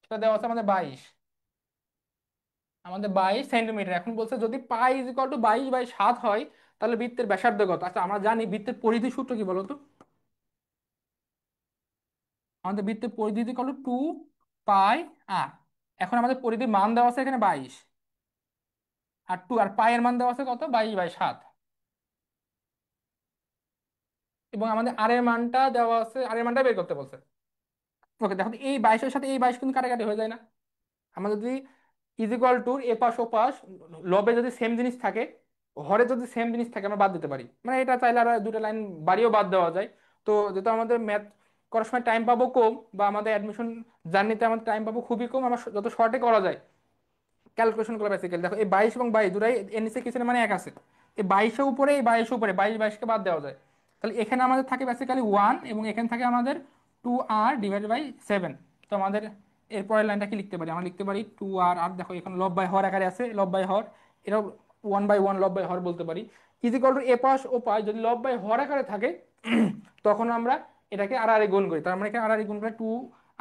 সেটা দেওয়া আছে আমাদের 22, আমাদের 22 সেন্টিমিটার। এখন বলছে যদি পাই = 22/7 হয়, তাহলে বৃত্তের ব্যাসার্ধ কত? আচ্ছা আমরা জানি বৃত্তের পরিধি সূত্র কি বলতো? আমাদের বৃত্তের পরিধি কত, 2 পাই আর। এখন আমাদের পরিধির মান দেওয়া আছে এখানে 22, আর আর পায়ের মান দেওয়া আছে কত, 22/7, এবং আমাদের আর এর মানটা দেওয়া আছে, আর এর মানটা বের করতে বলছে। ওকে, দেখো তো এই 22-এর সাথে এই 22 কিন্তু কাটাকাটি হয়ে যায় না। আমরা যদি ইজিক্যাল টু এপাশ ওপাশ লবে যদি সেম জিনিস থাকে, হরে যদি সেম জিনিস থাকে, আমরা বাদ দিতে পারি। মানে এটা চাইলে আর দুটো লাইন বাড়িয়েও বাদ দেওয়া যায়। তো যেহেতু আমাদের ম্যাথ করার সময় টাইম পাবো কম, বা আমাদের অ্যাডমিশন জার্নিতে আমাদের টাইম পাবো খুবই কম, আমরা যত শর্টে করা যায় ক্যালকুলেশন করা বেসিক্যালি। দেখো এই 22 এবং 22 দুটাই এর নিচে কিছু মানে এক আছে, এই 22-এর উপরে এই 22-এর উপরে 22 22-কে বাদ দেওয়া যায়। তাহলে এখানে আমাদের থাকে বেসিক্যালি 1, এবং এখানে থাকে আমাদের 2r/7। তো আমাদের এরপরের লাইনটা কি লিখতে পারি? আমরা লিখতে পারি টু আর আর দেখো এখানে লব বাই হর আকারে আছে, লব বাই হর, এটা ওয়ান বাই ওয়ান লব বাই হর বলতে পারি। ইজিকাল টু এ পাশ ও পাশ যদি লব বাই হর আকারে থাকে তখন আমরা এটাকে আর আর এ গুণ করি, তার মানে এখানে আর আর এ গুণ করে টু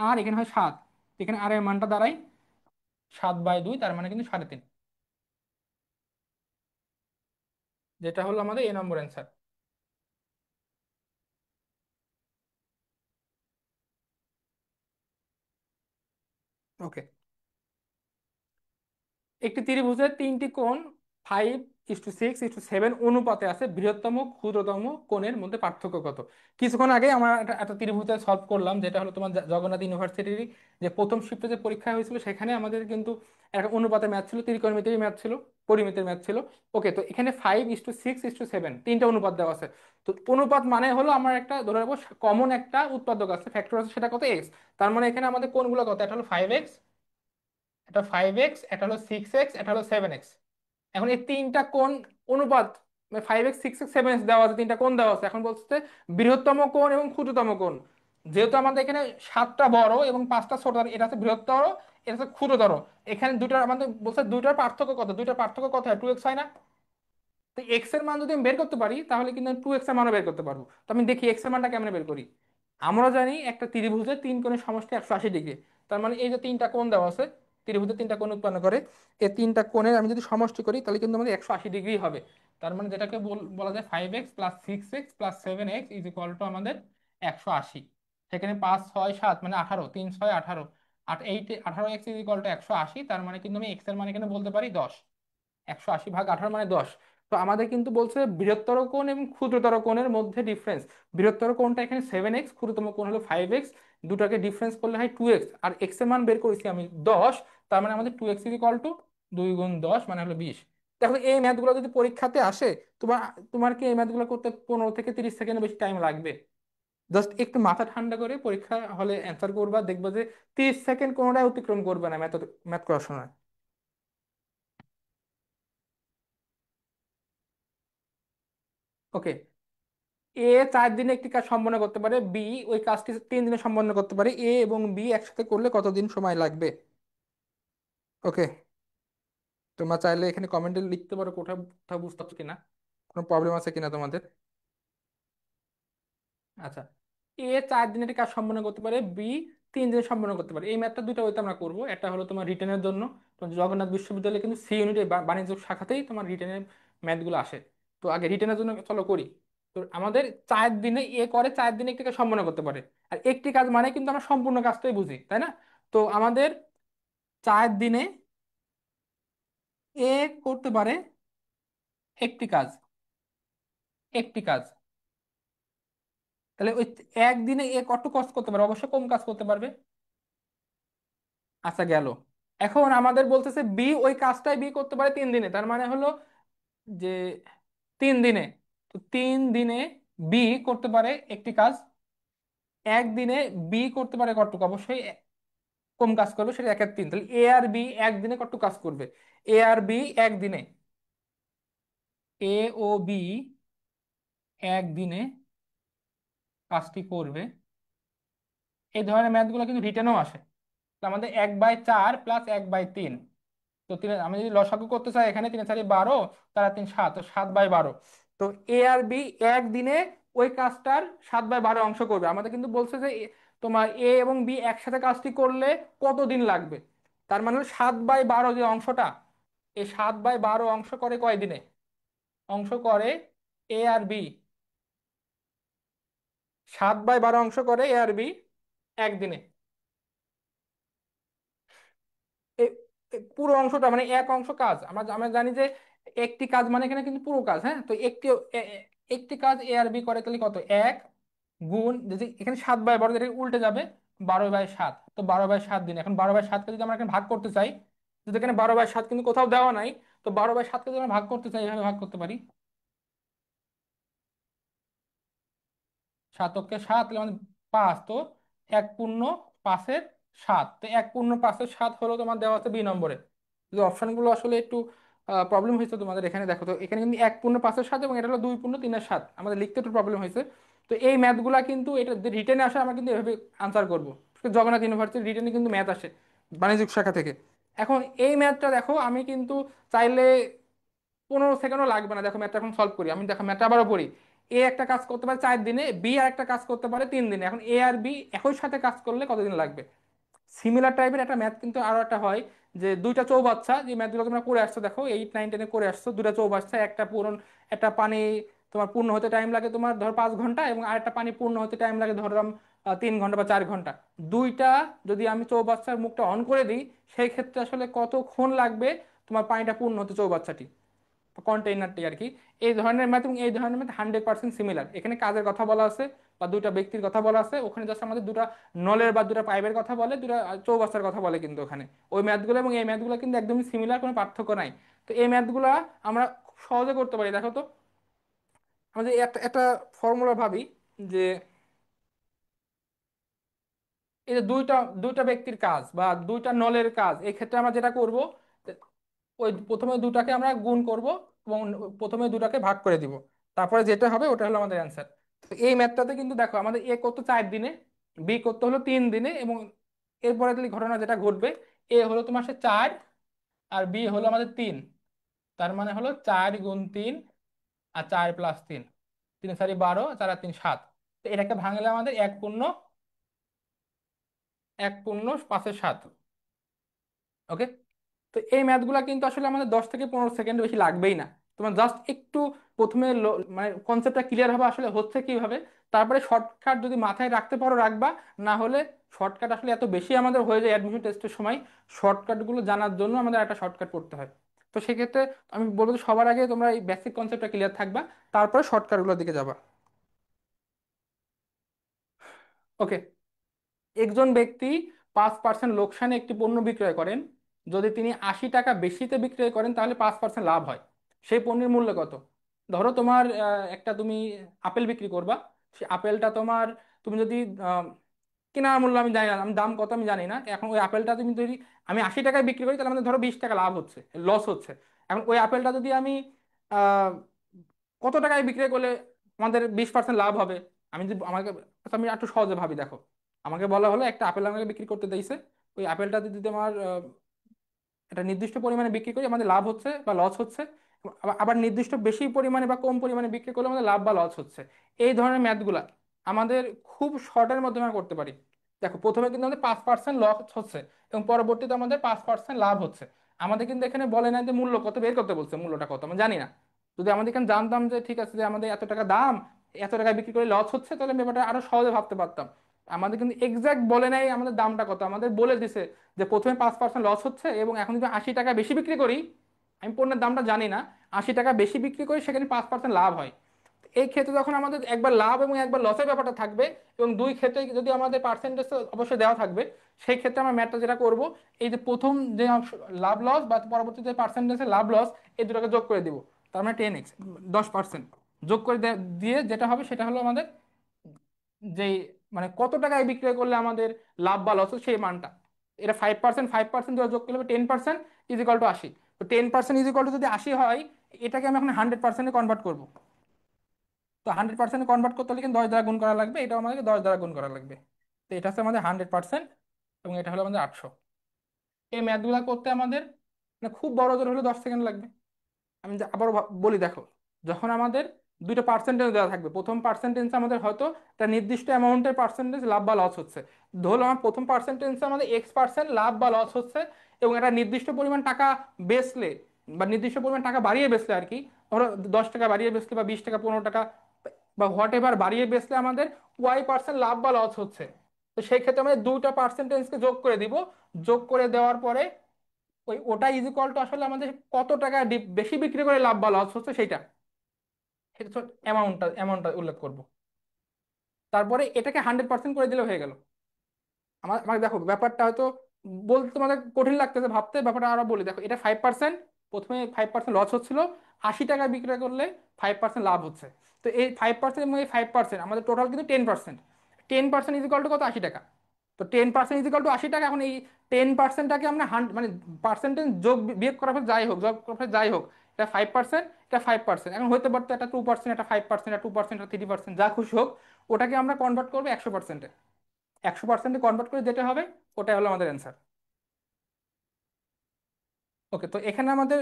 আর এখানে হয় 7, এখানে আর এর মানটা দাঁড়ায় 7/2, তার মানে কিন্তু 3.5, যেটা হলো আমাদের এ নম্বর অ্যান্সার। ওকে, একটি ত্রিভুজের তিনটি কোণ 5:6:7 অনুপাতে আছে, বৃহত্তম ক্ষুদ্রতম কোণের মধ্যে পার্থক্য কত? কিছুক্ষণ আগে আমরা একটা ত্রিভুজে সলভ করলাম, যেটা হলো তোমার জগন্নাথ ইউনিভার্সিটির যে প্রথম শিফটে যে পরীক্ষা হয়েছিল, সেখানে আমাদের কিন্তু একটা অনুপাতের ম্যাথ ছিল, ত্রিকোণমিতির ম্যাথ ছিল, পরিমিতির ম্যাথ ছিল। ওকে, তো এখানে 5:6:7 তিনটা অনুপাত দেওয়া আছে। তো অনুপাত মানে হলো আমার একটা ধরে রাখবো কমন একটা উৎপাদক আছে, ফ্যাক্টর আছে, সেটা কত? এক্স। তার মানে এখানে আমাদের কোণগুলো কত? এটা হলো 5x, এটা 5x, এটা হলো 6x, এটা হলো 7x। এখন এই তিনটা কোণ অনুপাত, 5x 6x 7x দেওয়া আছে, তিনটা কোণ দেওয়া আছে। এখন বলছে বৃহত্তম কোণ এবং ক্ষুদ্রতম কোণ। যেহেতু আমাদের এখানে 7টা বড় এবং 5টা ছোট, এটা হচ্ছে বৃহত্তর, এটা হচ্ছে ক্ষুদ্রতর। এখানে দুইটার আমাদের বলছে দুইটার পার্থক্য কত? দুইটার পার্থক্য কত হয়? 2x হয় না? তো এক্স এর মান যদি আমি বের করতে পারি তাহলে কিন্তু 2x এর মানও বের করতে পারবো। তো আমি দেখি এক্স এর মানটা কেমনে বের করি। আমরা জানি একটা ত্রিভুজের তিন কোণের সমষ্টি 180 ডিগ্রি। তার মানে এই যে তিনটা কোণ দেওয়া আছে, ত্রিভুজের তিনটা কোণ উৎপন্ন করে, এই তিনটা কোণের আমি যদি সমষ্টি করি তাহলে কিন্তু আমাদের 180 ডিগ্রি হবে। তার মানে যেটাকে বলা যায় 5x + 6x + 7x is equal to আমাদের 180। সেখানে 5 6 7 মানে 18, 3 6 18, 18x ইজ ইকুয়াল টু 180। তার মানে কিন্তু আমি এক্স এর মান এখানে বলতে পারি 10। 180/18 মানে 10। তো আমাদের কিন্তু বলছে বৃহত্তর কোণ এবং ক্ষুদ্রতর কোণের মধ্যে ডিফারেন্স। বৃহত্তর কোণটা এখানে 7x, ক্ষুদ্রতম কোণ হলো 5x, দুটাকে ডিফারেন্স করলে হয় 2x, আর এক্স এর মান বের করেছি আমি 10। তার মানে আমাদের 2x ইকুয়াল টু 2 × 10 মানে হলো 20। দেখো এই ম্যাথগুলো যদি পরীক্ষাতে আসে, তোমার তোমার কি এই ম্যাথগুলো করতে 15 থেকে 30 সেকেন্ড বেশি টাইম লাগবে? জাস্ট একটু মাথা ঠান্ডা করে পরীক্ষা হলে অ্যান্সার করবা, দেখবা যে 30 সেকেন্ড কোনোটাই অতিক্রম করবে না ম্যাথ ম্যাথ করার সময়। ওকে, এ 4 দিনে একটি কাজ সম্পন্ন করতে পারে, বি ওই কাজটি 3 দিনে সম্পন্ন করতে পারে, এ এবং বি একসাথে করলে কতদিন সময় লাগবে? ওকে, তোমরা চাইলে এখানে কমেন্টে লিখতে পারো কোথাও কোথাও বুঝতে পারছো কিনা, কোনো প্রবলেম আছে কিনা তোমাদের। আচ্ছা, এ 4 দিনে একটি কাজ সম্পন্ন করতে পারে, বি 3 দিনে সম্পন্ন করতে পারে। এই ম্যাথটা দুটো ওইতে আমরা করবো, একটা হলো তোমার রিটেনের জন্য। তো জগন্নাথ বিশ্ববিদ্যালয়ে কিন্তু সি ইউনিটে বাণিজ্য শাখাতেই তোমার রিটেনের ম্যাথগুলো আসে। তো আগে রিটেনের জন্য চলো করি। তো আমাদের 4 দিনে এ করে, 4 দিনে একটি কাজ সম্পন্ন করতে পারে। আর একটি কাজ মানে কিন্তু আমরা সম্পূর্ণ কাজটাই বুঝি, তাই না? তো আমাদের 4 দিনে এ করতে পারে একটি কাজ, একটি কাজ। তাহলে ওই একদিনে এ কত কাজ করতে পারে? অবশ্যই কম কাজ করতে পারবে। আচ্ছা, গেল। এখন আমাদের বলতেছে বি ওই কাজটাই বি করতে পারে 3 দিনে, তার মানে হলো যে 3 দিনে, তো 3 দিনে বি করতে পারে একটি কাজ, একদিনে বি করতে পারে কতটুকু? অবশ্যই কম কাজ করবে, সেটা 1/3। তাহলে এ আর বি একদিনে কতটুকু কাজ করবে? এ আর বি একদিনে, এ ও বি একদিনে কাজটি করবে। এই ধরনের ম্যাথগুলো কিন্তু রিটেনও আসে। তো আমাদের 1/4 + 1/3, তো আমি যদি লসাগু করতে চাই, এখানে 3 4 12, তারা 3 7, তো 7/12। তো এ আর বি একদিনে ওই কাজটার 7/12 অংশ করবে। আমাদের কিন্তু বলছে যে তোমার এ এবং বি একসাথে কাজটি করলে কতদিন লাগবে। তার মানে 7/12 যে অংশটা, এই 7/12 অংশ করে কয় দিনে? অংশ করে এ আর বি, 7/12 অংশ করে এ আর বি একদিনে। এ- পুরো অংশটা মানে এক অংশ কাজ, আমরা আমরা জানি যে একটি কাজ মানে এখানে কিন্তু পুরো কাজ। হ্যাঁ, তো একটি কাজ এ আর বি করে, তাহলে কত? এক গুণ, যদি এখানে 7/12 এটা উল্টে যাবে, 12/7। তো 12/7 দিন। এখন 12/7কে যদি আমরা এখানে ভাগ করতে চাই, যদি এখানে 12/7 কিন্তু কোথাও দেওয়া নাই, তো 12/7কে যদি আমরা ভাগ করতে চাই এভাবে ভাগ করতে পারি, 7 × 7 তাহলে আমাদের 5। তো 1 পূর্ণ 5-এর 7, তো 1 পূর্ণ 5-এর 7 হলো তোমার দেওয়া আছে বি নম্বরে। যে অপশনগুলো আসলে একটু প্রবলেম হয়েছে তোমাদের এখানে, দেখো তো এখানে কিন্তু 1 পূর্ণ 5-এর 7 এবং এটা হলো 2 পূর্ণ 3-এর 7, আমাদের লিখতে একটু প্রবলেম হয়েছে। তো এই ম্যাথগুলা কিন্তু এটা রিটেনে আসে, আমরা কিন্তু এভাবে আনসার করব। জগন্নাথ ইউনিভার্সিটি রিটেনে কিন্তু ম্যাথ আসে বাণিজ্যিক শাখা থেকে। এখন এই ম্যাথটা দেখো আমি কিন্তু চাইলে 15 সেকেন্ডও লাগবে না, দেখো ম্যাথটা এখন সলভ করি আমি, দেখো ম্যাথটা আবারও পড়ি। এ একটা কাজ করতে পারে 4 দিনে, বি আর একটা কাজ করতে পারে 3 দিনে। এখন এ আর বি একই সাথে কাজ করলে কতদিন লাগবে? সিমিলার টাইপের একটা ম্যাথ কিন্তু আরো একটা হয়, যে দুইটা চৌবাচ্চা, যে ম্যাথগুলো তোমরা করে আসছো দেখো 8, 9, 10-এ করে আসছো, দুইটা চৌবাচ্চা, একটা পূরণ, একটা পানি তোমার পূর্ণ হতে টাইম লাগে তোমার ধর 5 ঘন্টা, এবং আরেকটা পানি পূর্ণ হতে টাইম লাগে ধরলাম 3 ঘন্টা বা 4 ঘন্টা। দুইটা যদি আমি চৌবাচ্চার মুখটা অন করে দিই, সেই ক্ষেত্রে আসলে কতক্ষণ লাগবে তোমার পানিটা পূর্ণ হতে চৌবাচ্চাটি, কন্টেইনারটি আর কি। এই ধরনের ম্যাথ এবং এই ধরনের ম্যাথ 100% সিমিলার। এখানে কাজের কথা বলা আছে বা দুইটা ব্যক্তির কথা বলা আছে, ওখানে জাস্ট আমাদের দুটা নলের বা দুটা পাইপের কথা বলে, দুটা চৌবাচ্চার কথা বলে, কিন্তু ওখানে ওই ম্যাথগুলো এবং এই ম্যাথগুলো কিন্তু একদমই সিমিলার, কোনো পার্থক্য নাই। তো এই ম্যাথগুলা আমরা খুব সহজে করতে পারি। দেখো তো, আমাদের একটা একটা ফর্মুলা ভাবি, যে এই যে দুইটা দুইটা ব্যক্তির কাজ বা দুইটা নলের কাজ, এই ক্ষেত্রে আমরা যেটা করব, ওই প্রথমে দুটাকে আমরা গুণ করব এবং প্রথমে দুটাকে ভাগ করে দিব, তারপরে যেটা হবে ওটা হলো আমাদের অ্যান্সার। তো এই ম্যাথটাতে কিন্তু দেখো আমাদের এ করতে 4 দিনে, বি করতে হলো 3 দিনে, এবং এরপরে তাহলে ঘটনা যেটা ঘটবে, এ হলো তোমার সে 4 আর বি হলো আমাদের 3, তার মানে হলো 4 × 3 আর 4 + 3, 3 × 4 = 12, 4 আর 3 = 7। তো এটাকে ভাঙলে আমাদের 1 পূর্ণ 1 পূর্ণ 5-এর 7। ওকে। তো এই ম্যাথগুলা কিন্তু আসলে আমাদের 10 থেকে 15 সেকেন্ড বেশি লাগবেই না। তোমার জাস্ট একটু প্রথমে মানে কনসেপ্টটা ক্লিয়ার হবে আসলে হচ্ছে কিভাবে, তারপরে শর্টকাট যদি মাথায় রাখতে পারো রাখবা, না হলে শর্টকাট আসলে এত বেশি আমাদের হয়ে যায় অ্যাডমিশন টেস্টের সময়, শর্টকাটগুলো জানার জন্য আমাদের একটা শর্টকাট পড়তে হয়। তো সেক্ষেত্রে আমি বলবো যে সবার আগে তোমরা এই বেসিক কনসেপ্টটা ক্লিয়ার থাকবা, তারপরে শর্টকাটগুলোর দিকে যাবা। ওকে। একজন ব্যক্তি 5% লোকসানে একটি পণ্য বিক্রয় করেন। যদি তিনি 80 টাকা বেশিতে বিক্রয় করেন তাহলে 5% লাভ হয়। সেই পণ্যের মূল্য কত? ধরো তোমার একটা তুমি আপেল বিক্রি করবা, সেই আপেলটা তোমার, তুমি যদি আহ, কেনার মূল্য আমি জানি না, আমি দাম কত আমি জানি না, এখন ওই আপেলটা তুমি যদি আমি 80 টাকায় বিক্রি করি, তাহলে আমাদের ধরো 20 টাকা লাভ হচ্ছে, লস হচ্ছে। এখন ওই আপেলটা যদি আমি আহ, কত টাকায় বিক্রি করলে আমাদের 20% লাভ হবে? আমি যদি আমাকে, আচ্ছা, আমি একটু সহজে ভাবি, দেখো আমাকে বলা হলো একটা আপেল আমাকে বিক্রি করতে দিয়েছে, ওই আপেলটা যদি তোমার একটা নির্দিষ্ট পরিমাণে বিক্রি করি আমাদের লাভ হচ্ছে বা লস হচ্ছে, আবার নির্দিষ্ট বেশি পরিমাণে বা কম পরিমাণে বিক্রি করলে আমাদের লাভ বা লস হচ্ছে। এই ধরনের ম্যাথগুলা আমাদের খুব শর্টের মাধ্যমে আমরা করতে পারি। দেখো প্রথমে কিন্তু আমাদের 5% লস হচ্ছে এবং পরবর্তীতে আমাদের 5% লাভ হচ্ছে। আমাদের কিন্তু এখানে বলে না যে মূল্য কত বের করতে বলছে, মূল্যটা কত আমরা জানি না। যদি আমাদের এখানে জানতাম যে ঠিক আছে যে আমাদের এত টাকা দাম, এত টাকায় বিক্রি করে লস হচ্ছে, তাহলে ব্যাপারটা আরো সহজে ভাবতে পারতাম। আমাদের কিন্তু এক্সাক্ট বলে নাই আমাদের দামটা কত, আমাদের বলে দিছে যে প্রথমে 5% লস হচ্ছে, এবং এখন যদি 80 টাকা বেশি বিক্রি করি, আমি পণ্যের দামটা জানি না, 80 টাকা বেশি বিক্রি করি সেখানে 5% লাভ হয়। এই ক্ষেত্রে যখন আমাদের একবার লাভ এবং একবার লসের ব্যাপারটা থাকবে, এবং দুই ক্ষেত্রে যদি আমাদের পার্সেন্টেজ অবশ্যই দেওয়া থাকবে, সেই ক্ষেত্রে আমরা ম্যাথটা যেটা করব, এই যে প্রথম যে লাভ লস বা পরবর্তীতে পার্সেন্টেজের লাভ লস, এই দুটোকে যোগ করে দিব, তার মানে 10x, 10% যোগ করে দিয়ে যেটা হবে সেটা হলো আমাদের যেই মানে কত টাকায় বিক্রয় করলে আমাদের লাভ বা লস সেই মানটা। এটা 5%, 5% যোগ করলে 10% = 80। তো 10% যদি 80 হয়, এটাকে আমি এখন 100%-এ কনভার্ট করবো। তো 100%-এ কনভার্ট করতে হলে কিন্তু 10 দ্বারা গুণ করা লাগবে, এটাও আমাদেরকে 10 দ্বারা গুণ করা লাগবে। তো এটা হচ্ছে আমাদের 100% এবং এটা হলো আমাদের 800। এই ম্যাথগুলো করতে আমাদের মানে খুব বড় জোর হলে 10 সেকেন্ড লাগবে। আমি আবারও বলি, দেখো যখন আমাদের দুইটা পার্সেন্টেজ দেওয়া থাকবে, প্রথম পার্সেন্টেজ আমাদের হয়তো একটা নির্দিষ্ট অ্যামাউন্টের পার্সেন্টেজ লাভ বা লস হচ্ছে, ধরো আমার প্রথম পার্সেন্টেজ আমাদের X% লাভ বা লস হচ্ছে, এবং একটা নির্দিষ্ট পরিমাণ টাকা বেচলে বা নির্দিষ্ট পরিমাণ টাকা বাড়িয়ে বেচলে আর কি, ধরো 10 টাকা বাড়িয়ে বেচলে বা 20 টাকা 15 টাকা বা হোয়াট এভার বাড়িয়ে বেচলে আমাদের Y% লাভ বা লস হচ্ছে। তো সেই ক্ষেত্রে আমাদের দুইটা পার্সেন্টেজকে যোগ করে দিব, যোগ করে দেওয়ার পরে ওটা ইজ ইকুয়াল টু আসলে আমাদের কত টাকা বেশি বিক্রি করে লাভ বা লস হচ্ছে সেইটা, সেটা অ্যামাউন্টটা উল্লেখ করব। তারপরে এটাকে 100% করে দিলে হয়ে গেল। আমার দেখো ব্যাপারটা হয়তো বলতে তোমাদের কঠিন লাগতেছে ভাবতে, ব্যাপারটা আরো বলি, দেখো এটা 5%, প্রথমে 5% লস হচ্ছিল, 80 টাকা বিক্রি করলে 5% লাভ হচ্ছে। তো এই 5% এবং এই 5% আমাদের টোটাল কিন্তু 10%। 10% ইজ ইকুয়াল টু কত? 80 টাকা। তো 10% ইজ ইকুয়াল টু 80 টাকা। এখন এই 10%টাকে আমরা মানে পার্সেন্টেজ যোগ বিয়োগ করার পর যাই হোক, যোগ করার পর যাই হোক, এটা 5%, এটা 5%, এখন হতে পারতো এটা 2%, এটা 5%, এটা 2%, এটা 3%, যা খুশি হোক, ওটাকে আমরা কনভার্ট করবো 100%-এ। 100% কনভার্ট করে যেটা হবে ওটাই হলো আমাদের অ্যান্সার। ওকে, তো এখানে আমাদের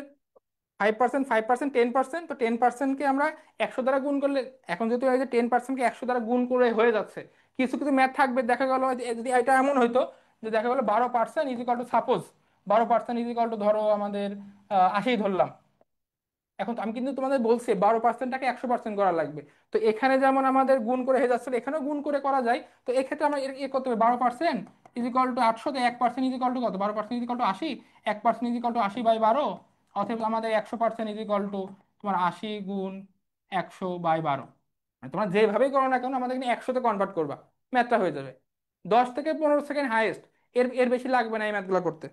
5%, 5%, 10%, তো 10%কে আমরা 100 দ্বারা গুণ করলে, এখন যেহেতু এই যে 10%কে 100 দ্বারা গুণ করে হয়ে যাচ্ছে, কিছু কিছু ম্যাথ থাকবে, দেখা গেল যে যদি এটা এমন হইতো যে দেখা গেলো 12% equal to, suppose 12% equal to ধরো আমাদের 80 ধরলাম। এখন তো আমি কিন্তু তোমাদের বলছি 12%টাকে 100% করা লাগবে। তো এখানে যেমন আমাদের গুণ করে হয়ে যাচ্ছে, এখানেও গুণ করে করা যায়। তো এক্ষেত্রে আমরা করতে হবে 12% ইজিকাল টু 800, 1% ইজিকাল টু কত, 12% ইজিকাল টু 80, 1% ইজিকাল টু 80/12, অথবা আমাদের 100% ইজিকাল টু তোমার 80 × 100/12। তোমরা যেভাবেই করো না কেন আমাদের এখানে 100-তে কনভার্ট করবা, ম্যাথটা হয়ে যাবে। 10 থেকে 15 সেকেন্ড হাইয়েস্ট, এর এর বেশি লাগবে না এই ম্যাথগুলো করতে।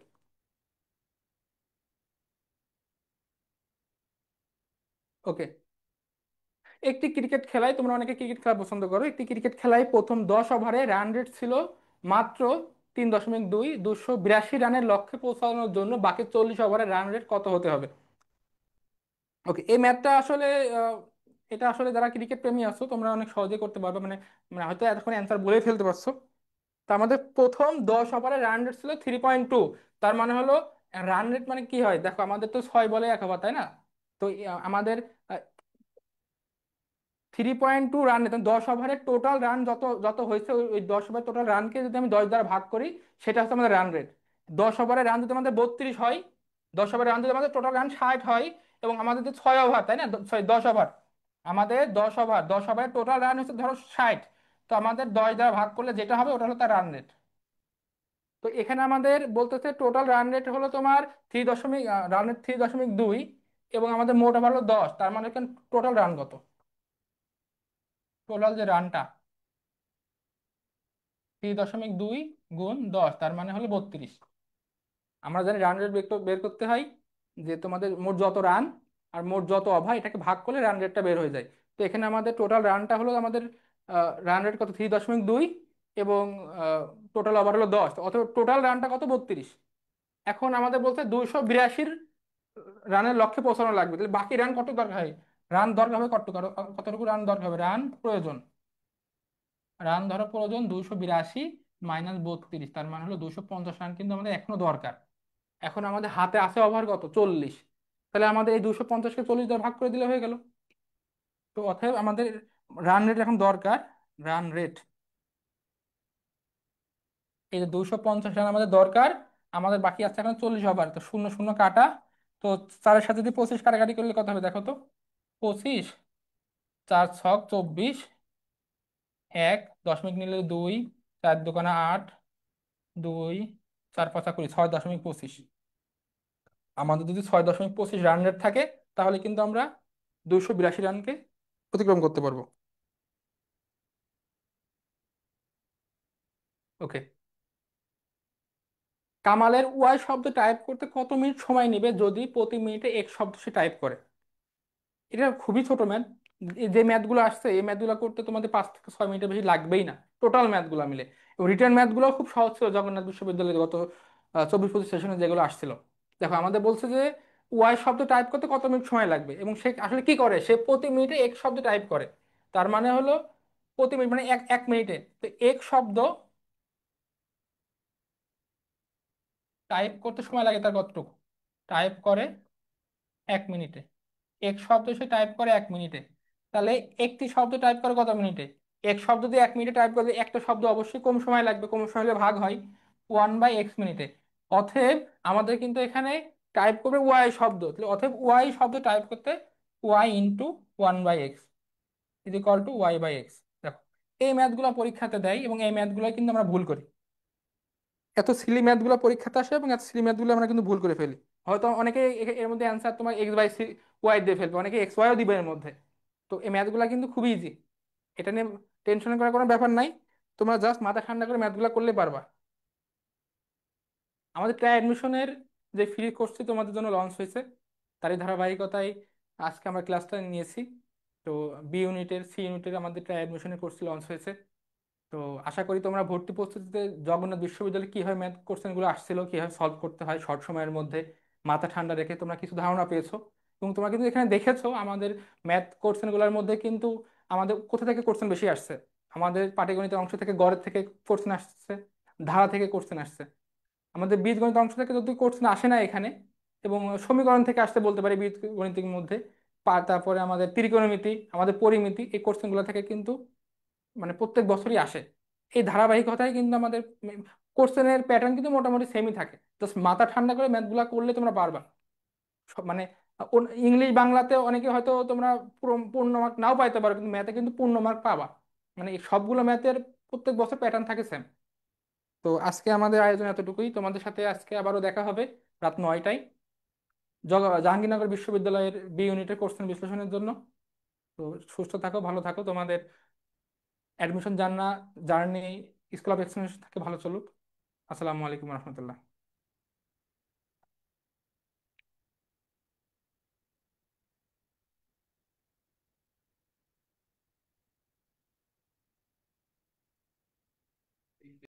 ওকে, একটি ক্রিকেট খেলায়, তোমরা অনেকে ক্রিকেট খেলা পছন্দ করো, একটি ক্রিকেট খেলায় প্রথম 10 ওভারে রান রেট ছিল মাত্র 3.2, 282 রানের লক্ষ্যে পৌঁছানোর জন্য বাকি 40 ওভারে রান রেট কত হতে হবে? ওকে, এই ম্যাথটা আসলে আহ, এটা আসলে যারা ক্রিকেট প্রেমী আছো তোমরা অনেক সহজে করতে পারবে, মানে মানে হয়তো এতক্ষণ অ্যান্সার বলে ফেলতে পারছো। তো আমাদের প্রথম 10 ওভারে রান রেট ছিল 3.2। তার মানে হলো, রান রেট মানে কি হয় দেখো, আমাদের তো 6 বলে 1 ওভার, তাই না? তো আমাদের 3.2 রান, 10 ওভারের টোটাল রান যত যত হয়েছে, ওই ওই 10 ওভার টোটাল রানকে যদি আমি 10 দ্বারা ভাগ করি, সেটা হচ্ছে আমাদের রান রেট। 10 ওভারের রান যদি আমাদের 32 হয়, 10 ওভারের রান যদি আমাদের টোটাল রান 60 হয়, এবং আমাদের যে 6 ওভার, তাই না, সরি 10 ওভার, আমাদের 10 ওভার, 10 ওভারের টোটাল রান হচ্ছে ধরো 60, তো আমাদের 10 দ্বারা ভাগ করলে যেটা হবে ওটা হলো তার রান রেট। তো এখানে আমাদের বলতেছে টোটাল রান রেট হলো তোমার রান রেট 3.2, এবং আমাদের মোট ওভার হলো 10, তার মানে এখানে টোটাল রান কত, টোটাল যে রানটা 3.2 গুণ 10, তার মানে হলো 32। আমরা জানি রান রেট বের করতে হয় যে তোমাদের মোট যত রান আর মোট যত ওভার, এটাকে ভাগ করলে রান রেটটা বের হয়ে যায়। তো এখানে আমাদের টোটাল রানটা হলো আমাদের রান রেট কত, 3.2, এবং টোটাল ওভার হলো 10, অথবা টোটাল রানটা কত, 32। এখন আমাদের বলতে 282 রানের লক্ষ্যে পৌঁছানো লাগবে, তাহলে বাকি রান কত দরকার হয়, রান দরকার হবে কতটুকু রান দরকার হবে, রান প্রয়োজন, রান ধরো প্রয়োজন 282 -32, তার মানে হলো 250 রান কিন্তু আমাদের এখনো দরকার। এখন আমাদের হাতে আছে ওভার কত, 40, তাহলে আমাদের এই 250-কে 40 দ্বারা ভাগ করে দিলে হয়ে গেল। তো অতএব আমাদের রান রেট এখন দরকার, রান রেট, এই যে 250 রান আমাদের দরকার, আমাদের বাকি আছে এখন 40 ওভার, তো শূন্য শূন্য কাটা, তো 4-এর সাথে যদি 25 কাটাকাটি করলে কত হবে দেখো তো, 25, 4 ছক 24, 1 দশমিক নিলে 2, 4 দোকানে 8, 2, 4 5 20, 6.25। আমাদের যদি 6.25 রান রেট থাকে, তাহলে কিন্তু আমরা 282 রানকে অতিক্রম করতে পারবো। ওকে, কামালের ওয়াই শব্দ টাইপ করতে কত মিনিট সময় নেবে যদি প্রতি মিনিটে এক শব্দ সে টাইপ করে? এটা খুবই ছোট ম্যাথ। যে ম্যাথগুলো আসছে এই ম্যাথগুলো করতে তোমাদের 5 থেকে 6 মিনিটের বেশি লাগবেই না, টোটাল ম্যাথগুলো মিলে। এবং রিটার্ন ম্যাথগুলো খুব সহজ ছিল জগন্নাথ বিশ্ববিদ্যালয়ে গত 24-25 সেশনে যেগুলো আসছিল। দেখো আমাদের বলছে যে ওয়াই শব্দ টাইপ করতে কত মিনিট সময় লাগবে, এবং সে আসলে কি করে, সে প্রতি মিনিটে এক শব্দ টাইপ করে। তার মানে হলো প্রতি মিনিট মানে এক এক মিনিটে, তো এক শব্দ টাইপ করতে সময় লাগে তার কতটুকু, টাইপ করে 1 মিনিটে, এক শব্দ সে টাইপ করে 1 মিনিটে। তাহলে একটি শব্দ টাইপ করে কত মিনিটে, এক শব্দ দিয়ে 1 মিনিটে টাইপ করলে একটা শব্দ অবশ্যই কম সময় লাগবে, কম সময় হলে ভাগ হয় 1/x মিনিটে। অতএব আমাদের কিন্তু এখানে টাইপ করবে ওয়াই শব্দ, তাহলে অতএব ওয়াই শব্দ টাইপ করতে y × 1/x is equal to y/x। দেখো, এই ম্যাথগুলো পরীক্ষাতে দেয় এবং এই ম্যাথগুলো কিন্তু আমরা ভুল করি, এত সিলি ম্যাথগুলো পরীক্ষাতে আসে এবং এত সিলি ম্যাথগুলো আমরা কিন্তু ভুল করে ফেলি। হয়তো অনেকে এর মধ্যে অ্যান্সার তোমার x/y দিয়ে ফেলবে, অনেকে XY ও দিবে এর মধ্যে। তো এই ম্যাথগুলো কিন্তু খুবই ইজি, এটা নিয়ে টেনশন করার কোনো ব্যাপার নাই, তোমরা জাস্ট মাথা ঠান্ডা করে ম্যাথগুলো করলে পারবা। আমাদের প্রায় অ্যাডমিশনের যে ফ্রি কোর্সটি তোমাদের জন্য লঞ্চ হয়েছে, তারই ধারাবাহিকতায় আজকে আমরা ক্লাসটা নিয়েছি। তো বি ইউনিটের, সি ইউনিটের আমাদের প্রায় অ্যাডমিশনের কোর্সটি লঞ্চ হয়েছে। তো আশা করি তোমরা ভর্তি প্রস্তুতিতে জগন্নাথ বিশ্ববিদ্যালয়ে কিভাবে ম্যাথ কোশ্চেনগুলো আসছিল, কিভাবে সলভ করতে হয় শর্ট সময়ের মধ্যে, মাথা ঠান্ডা রেখে তোমরা কিছু ধারণা পেয়েছো। এবং তোমরা কিন্তু এখানে দেখেছো আমাদের ম্যাথ কোশ্চেনগুলোর মধ্যে কিন্তু আমাদের কোথা থেকে কোশ্চেন বেশি আসছে, আমাদের পাটিগণিতের অংশ থেকে গড়ের থেকে কোশ্চেন আসছে, ধারা থেকে কোশ্চেন আসছে। আমাদের বীজগণিত অংশ থেকে যদি কোশ্চেন আসে না এখানে, এবং সমীকরণ থেকে আসতে বলতে পারি বীজগণিতের মধ্যে। তারপরে আমাদের ত্রিকোণমিতি, আমাদের পরিমিতি, এই কোশ্চেনগুলো থেকে কিন্তু মানে প্রত্যেক বছরই আসে। এই ধারাবাহিকতায় কিন্তু আমাদের কোশ্চেনের প্যাটার্ন কিন্তু মোটামুটি সেমই থাকে। জাস্ট মাথা ঠান্ডা করে ম্যাথগুলো করলে তোমরা পারবা। মানে ইংলিশ বাংলাতে অনেকে হয়তো তোমরা পূর্ণ মার্ক নাও পাইতে পারো, কিন্তু ম্যাথে কিন্তু পূর্ণ মার্ক পাবা। মানে এই সবগুলো ম্যাথের প্রত্যেক বছর প্যাটার্ন থাকে সেম। তো আজকে আমাদের আয়োজন এতটুকুই। তোমাদের সাথে আজকে আবারও দেখা হবে রাত 9টায় জাহাঙ্গীরনগর বিশ্ববিদ্যালয়ের বি ইউনিটের কোশ্চেন বিশ্লেষণের জন্য। তো সুস্থ থাকো, ভালো থাকো, তোমাদের admission journey school of excellence থেকে ভালো চলুক। আসসালামু আলাইকুম রহমতুল্লাহ।